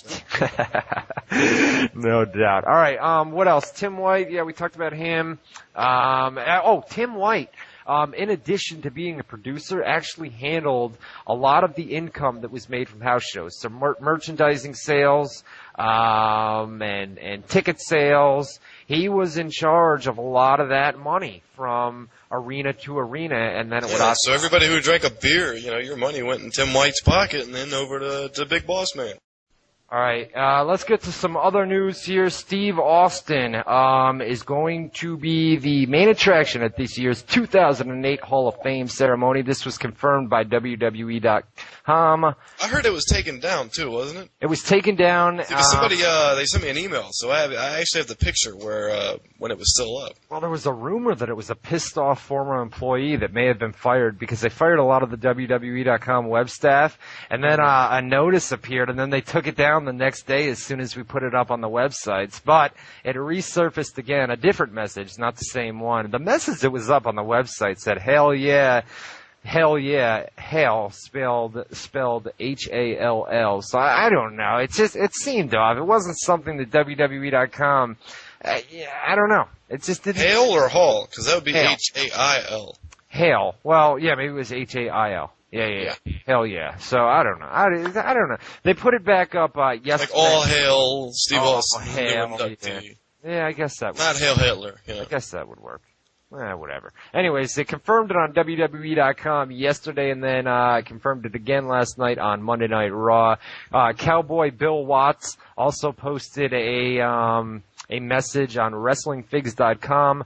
No doubt. All right, what else? Tim White, yeah, we talked about him. Tim White, in addition to being a producer, actually handled a lot of the income that was made from house shows. So merchandising sales and ticket sales. He was in charge of a lot of that money from arena to arena, and then it would. So everybody who drank a beer, you know, your money went in Tim White's pocket and then over to Big Boss Man. All right, let's get to some other news here. Steve Austin is going to be the main attraction at this year's 2008 Hall of Fame ceremony. This was confirmed by WWE.com. I heard it was taken down too, wasn't it? It was taken down. Somebody they sent me an email, so I actually have the picture where when it was still up. Well, there was a rumor that it was a pissed-off former employee that may have been fired, because they fired a lot of the WWE.com web staff, and then a notice appeared, and then they took it down the next day as soon as we put it up on the websites. But it resurfaced again, a different message, not the same one. The message that was up on the website said, "Hell yeah, hell," spelled H-A-L-L. So I don't know. It seemed off. It wasn't something that WWE.com. I don't know. It just didn't. Hale or Hall? Because that would be Hale. H-A-I-L. Hale. Well, yeah, maybe it was H-A-I-L. Yeah. Hell yeah. So I don't know. I don't know. They put it back up yesterday. Like all hail Steve Austin. Hail. Yeah, I guess that would. Not Hail Hitler. You know. I guess that would work. Whatever. Anyways, they confirmed it on WWE.com yesterday, and then confirmed it again last night on Monday Night Raw. Cowboy Bill Watts also posted a message on WrestlingFigs.com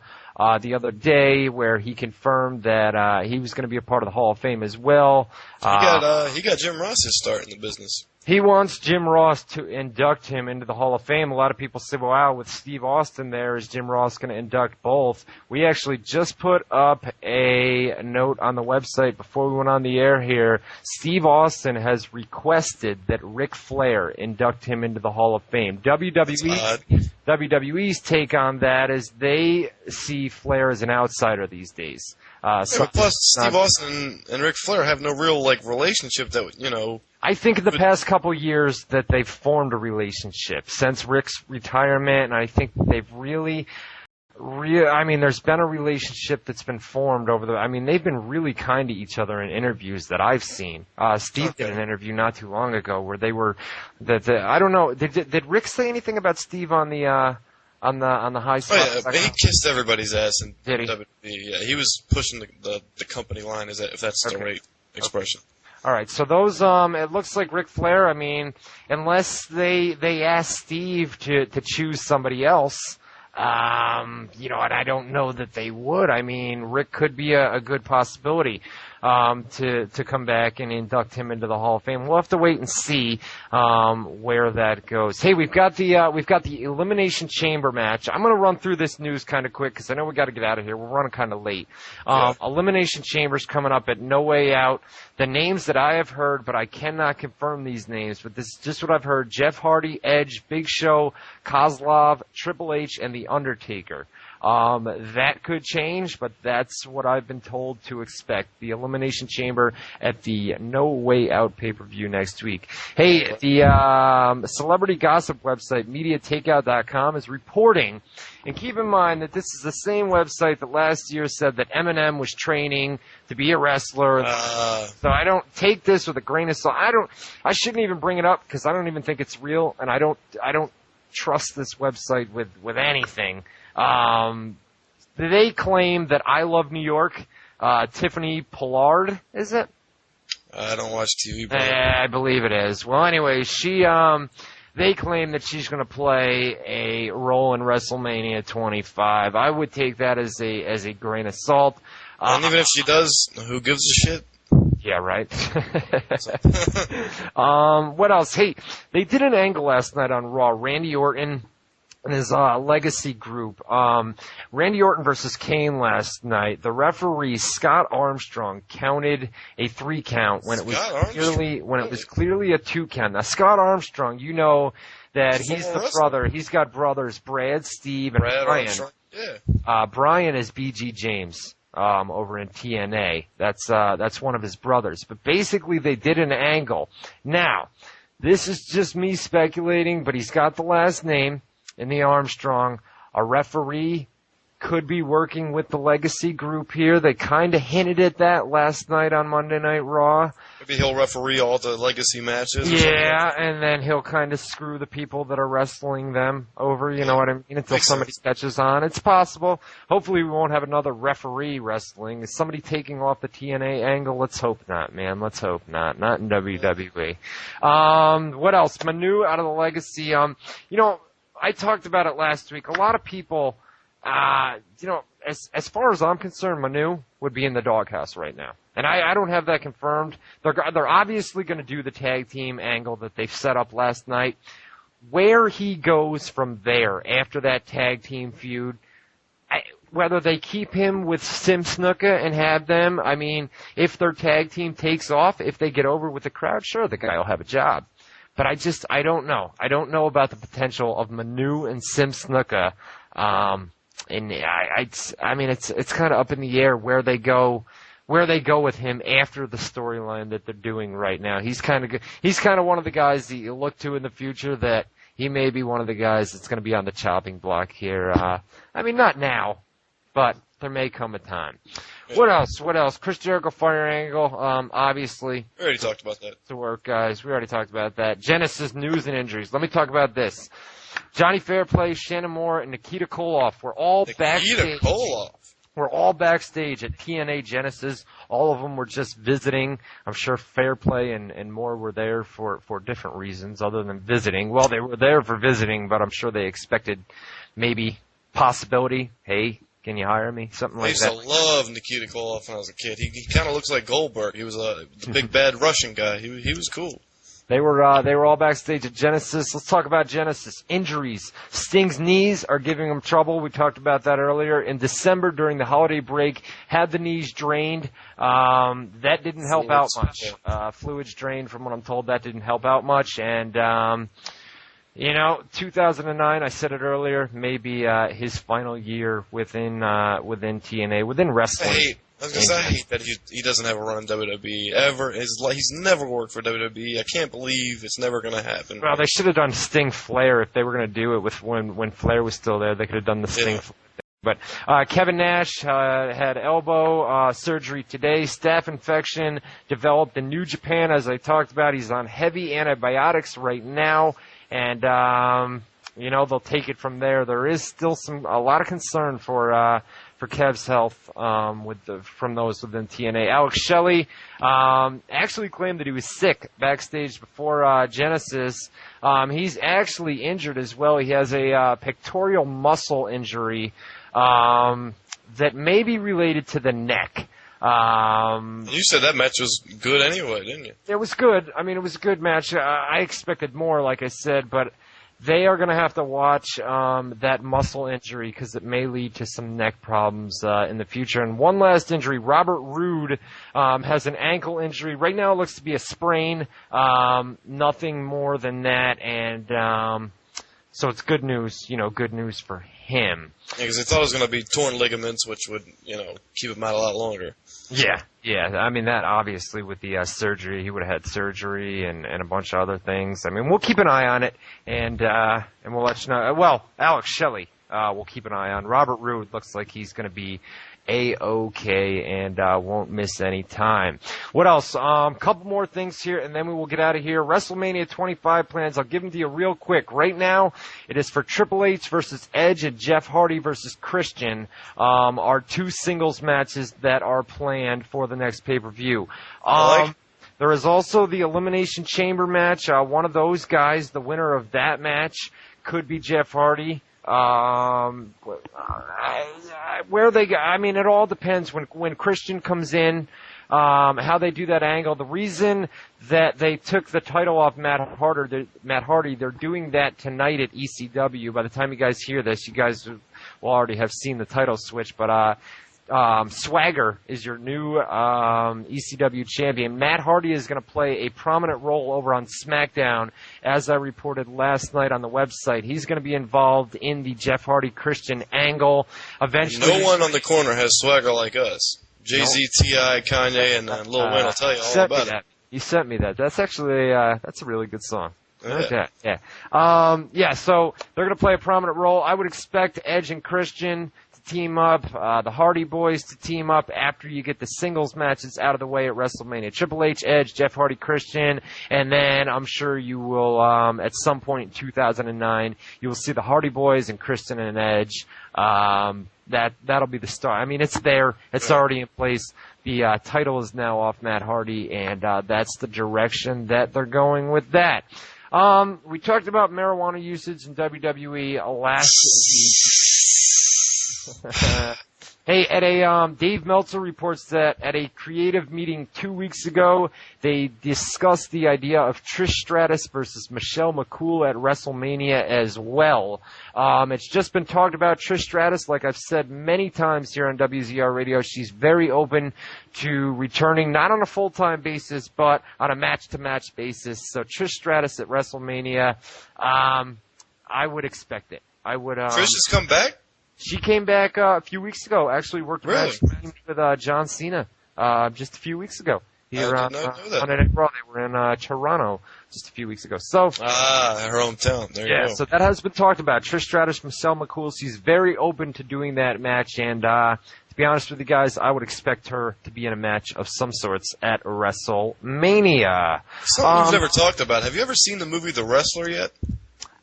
the other day where he confirmed that he was going to be a part of the Hall of Fame as well. He got Jim Ross's start in the business. He wants Jim Ross to induct him into the Hall of Fame. A lot of people say, well, wow, with Steve Austin there, is Jim Ross going to induct both? We actually just put up a note on the website before we went on the air here. Steve Austin has requested that Ric Flair induct him into the Hall of Fame. WWE's take on that is they see Flair as an outsider these days. Plus, Steve Austin and Ric Flair have no real relationship that, you know. I think in the past couple years that they've formed a relationship since Ric's retirement, and I think they've really, there's been a relationship that's been formed they've been really kind to each other in interviews that I've seen. Steve did an interview not too long ago where they were, I don't know, did Ric say anything about Steve on the high side? Oh, yeah, he kissed everybody's ass in WWE. Yeah, he was pushing the company line, if that's the right expression. All right, so those, it looks like Ric Flair, I mean, unless they ask Steve to choose somebody else, you know, and I don't know that they would. I mean, Rick could be a good possibility to come back and induct him into the Hall of Fame. We'll have to wait and see where that goes. Hey, we've got the Elimination Chamber match. I'm going to run through this news kind of quick because I know we got to get out of here. We're running kind of late. Elimination Chamber's coming up at No Way Out. The names that I have heard, but I cannot confirm these names, but this is just what I've heard: Jeff Hardy, Edge, Big Show, Kozlov, Triple H, and The Undertaker. That could change, but that's what I've been told to expect. The Elimination Chamber at the No Way Out pay-per-view next week. Hey, the celebrity gossip website, MediaTakeout.com, is reporting, and keep in mind that this is the same website that last year said that Eminem was training to be a wrestler. So I don't take this with a grain of salt. I shouldn't even bring it up because I don't even think it's real, and I don't trust this website with anything. They claim that I Love New York, Tiffany Pollard, is it? I don't watch TV, bro. I believe it is. Well, anyway, they claim that she's going to play a role in WrestleMania 25. I would take that as a grain of salt. And even if she does, who gives a shit? Yeah, right. What else? Hey, they did an angle last night on Raw. Randy Orton and his legacy group. Randy Orton versus Kane last night. The referee, Scott Armstrong, counted a 3 count when it was clearly a 2 count. Now, Scott Armstrong, you know that he's the brother. He's got brothers, Brad, Steve, and Brian. Yeah. Brian is BG James. Over in TNA. That's one of his brothers. But basically they did an angle. Now, this is just me speculating, but he's got the last name in the Armstrong. A referee could be working with the legacy group here. They kind of hinted at that last night on Monday Night Raw. Maybe he'll referee all the legacy matches. Yeah, and then he'll kind of screw the people that are wrestling them over, you know what I mean, until somebody catches on. It's possible. Hopefully we won't have another referee wrestling. Is somebody taking off the TNA angle? Let's hope not, man. Let's hope not. Not in WWE. What else? Manu out of the legacy. You know, I talked about it last week. A lot of people, you know, as far as I'm concerned, Manu would be in the doghouse right now. And I don't have that confirmed. They're obviously going to do the tag team angle that they've set up last night. Where he goes from there after that tag team feud, whether they keep him with Sim Snuka and have them, I mean, if their tag team takes off, if they get over with the crowd, sure, the guy will have a job. But I don't know. I don't know about the potential of Manu and Sim Snuka. And I mean, it's kind of up in the air where they go with him after the storyline that they're doing right now. He's kind of one of the guys that you look to in the future that he may be one of the guys that's going to be on the chopping block here. I mean, not now, but there may come a time. What else? Chris Jericho Fire Angle, obviously. We already talked about that. To work, guys. We already talked about that. Genesis news and injuries. Let me talk about this. Johnny Fairplay, Shannon Moore, and Nikita Koloff were all backstage. We're all backstage at TNA Genesis. All of them were just visiting. I'm sure Fairplay and Moore were there for different reasons other than visiting. Well, they were there for visiting, but I'm sure they expected maybe possibility. Hey, can you hire me? Something like that. I used to love Nikita Koloff when I was a kid. He kind of looks like Goldberg. He was the big bad Russian guy. He was cool. They were all backstage at Genesis. Let's talk about Genesis. Injuries. Sting's knees are giving him trouble. We talked about that earlier. In December, during the holiday break, had the knees drained. That didn't help out much. Fluids drained, from what I'm told. That didn't help out much. And, you know, 2009, I said it earlier, maybe his final year within TNA, within wrestling. I hate that he doesn't have a run in WWE ever. He's never worked for WWE. I can't believe it's never going to happen. Well, they should have done Sting Flair if they were going to do it with when Flair was still there. They could have done the Sting Flair thing. But Kevin Nash had elbow surgery today. Staph infection developed in New Japan, as I talked about. He's on heavy antibiotics right now, and you know, they'll take it from there. There is still a lot of concern for for Kev's health from those within TNA. Alex Shelley actually claimed that he was sick backstage before Genesis. He's actually injured as well. He has a pectoral muscle injury that may be related to the neck. You said that match was good anyway, didn't you? It was good. I mean, it was a good match. I expected more, like I said, but they are going to have to watch that muscle injury because it may lead to some neck problems in the future. And one last injury, Robert Roode has an ankle injury. Right now it looks to be a sprain, nothing more than that. And so it's good news, good news for him. Yeah, because they thought it was going to be torn ligaments, which would, keep him out a lot longer. Yeah. I mean, that obviously with the surgery, he would have had surgery and a bunch of other things. I mean, we'll keep an eye on it, and we'll let you know. Well, Alex Shelley, we'll keep an eye on. Robert Roode looks like he's going to be A-OK and won't miss any time. What else? Couple more things here, and then we will get out of here. WrestleMania 25 plans. I'll give them to you real quick. Right now, it is for Triple H versus Edge and Jeff Hardy versus Christian. Are two singles matches that are planned for the next pay-per-view. There is also the Elimination Chamber match. One of those guys, the winner of that match, could be Jeff Hardy. Where they go, I mean, it all depends when Christian comes in, how they do that angle. The reason that they took the title off Matt Hardy, they're doing that tonight at ECW. By the time you guys hear this, you guys will already have seen the title switch, but Swagger is your new ECW champion. Matt Hardy is going to play a prominent role over on SmackDown, as I reported last night on the website. He's going to be involved in the Jeff Hardy Christian angle. Eventually, no one on the corner has swagger like us. Jay-Z, T.I., Kanye, and Lil Wayne will tell you all about it. You sent me that. That's actually that's a really good song. Yeah. Okay. So they're going to play a prominent role. I would expect Edge and Christian team up, the Hardy Boys to team up after you get the singles matches out of the way at WrestleMania. Triple H, Edge, Jeff Hardy, Christian, and then I'm sure you will, at some point in 2009, you will see the Hardy Boys and Christian and Edge. That'll be the start. I mean, it's there. It's already in place. The title is now off Matt Hardy, and that's the direction that they're going with that. We talked about marijuana usage in WWE last week. Hey, Dave Meltzer reports that at a creative meeting 2 weeks ago, they discussed the idea of Trish Stratus versus Michelle McCool at WrestleMania as well. It's just been talked about. Trish Stratus, like I've said many times here on WZR Radio, she's very open to returning, not on a full-time basis, but on a match-to-match basis. So Trish Stratus at WrestleMania, I would expect it. Trish has come back? She came back a few weeks ago. Actually worked with John Cena just a few weeks ago. Here I did not know that. On NXT Raw. They were in Toronto just a few weeks ago. So her hometown. There you go. So that has been talked about. Trish Stratus, Michelle McCool. She's very open to doing that match. And to be honest with you guys, I would expect her to be in a match of some sorts at WrestleMania. Something we've never talked about. Have you ever seen the movie The Wrestler yet?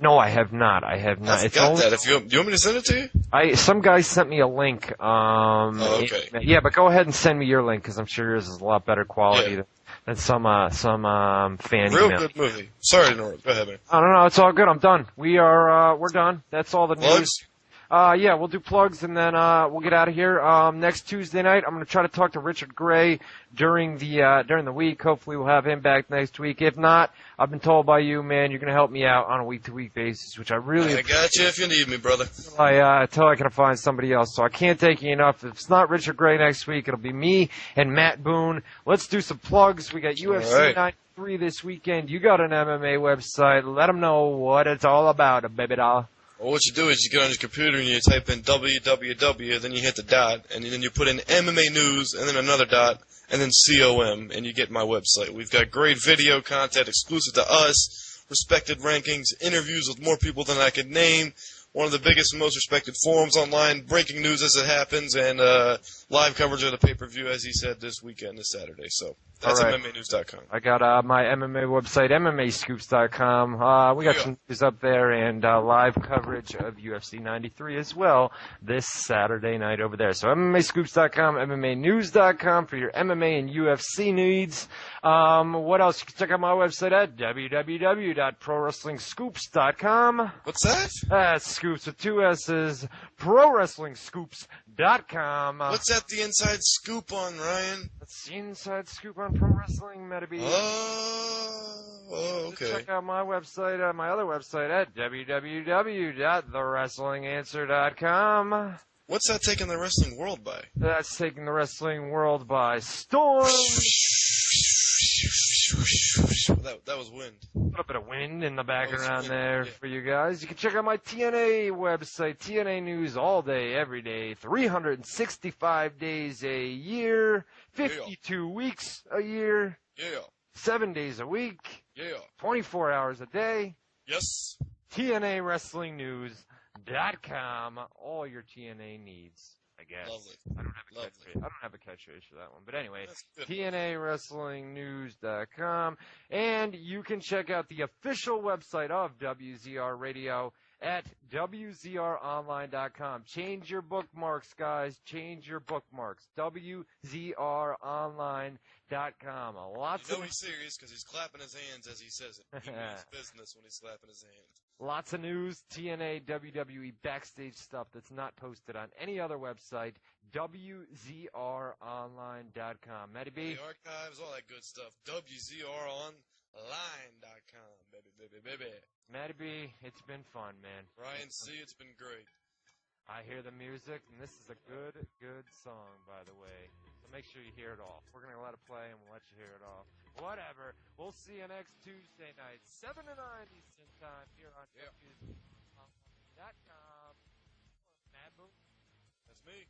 No, I have not. I have not. I've got that. Do you want me to send it to you? Some guy sent me a link. Okay. Yeah, but go ahead and send me your link because I'm sure yours is a lot better quality than some fan Real email. good movie. Sorry to interrupt. Go ahead, man. I don't know. It's all good. I'm done. We're done. That's all the Plugs? news. We'll do plugs and then we'll get out of here. Next Tuesday night, I'm going to try to talk to Richard Gray during the week. Hopefully, we'll have him back next week. If not, I've been told by you, man, you're going to help me out on a week-to-week basis, which I really I got you if you need me, brother. Until I can find somebody else. So I can't thank you enough. If it's not Richard Gray next week, it'll be me and Matt Boone. Let's do some plugs. We got UFC 93 this weekend. You got an MMA website. Let them know what it's all about, baby doll. Well, what you do is you get on your computer and you type in www, then you hit the dot, and then you put in MMA News, and then another dot, and then COM, and you get my website. We've got great video content exclusive to us, respected rankings, interviews with more people than I could name, one of the biggest and most respected forums online, breaking news as it happens, and live coverage of the pay-per-view, as he said, this weekend, this Saturday. So That's All right. MMAnews.com. I got my MMA website, MMAscoops.com. We got some news up there and live coverage of UFC 93 as well this Saturday night over there. So MMAscoops.com, MMAnews.com for your MMA and UFC needs. What else? You can check out my website at www.prowrestlingscoops.com. What's that? That's Scoops with 2 S's, ProWrestlingScoops.com. What's that the inside scoop on, Ryan? That's the inside scoop on pro wrestling, Metabe. Oh, okay. Check out my website, my other website at www.thewrestlinganswer.com. What's that taking the wrestling world by? That's taking the wrestling world by storm. That was wind. A little bit of wind in the background wind, there yeah. for you guys. You can check out my TNA website, TNA News all day, every day, 365 days a year, 52 weeks a year, Yeah. 7 days a week, Yeah. 24 hours a day. Yes. TNAWrestlingNews.com. All your TNA needs, I guess. Lovely. I don't have a Lovely. catchphrase. I don't have a catchphrase for that one. But anyway, That's good. TNAWrestlingNews.com. And you can check out the official website of WZR Radio at WZROnline.com. Change your bookmarks, guys. Change your bookmarks. WZROnline.com. Lots You know of he's serious because he's clapping his hands as he says it. He means business when he's clapping his hands. Lots of news, TNA, WWE backstage stuff that's not posted on any other website, WZROnline.com. Matty B? The archives, all that good stuff. WZROnline.com. Baby. Matty B, it's been fun, man. Ryan C., it's been great. I hear the music, and this is a good song, by the way. So make sure you hear it all. We're going to let it play, and we'll let you hear it all. Whatever. We'll see you next Tuesday night, 7 to 9 Eastern Time, here on WZROnline.com. Mad Boom. That's me.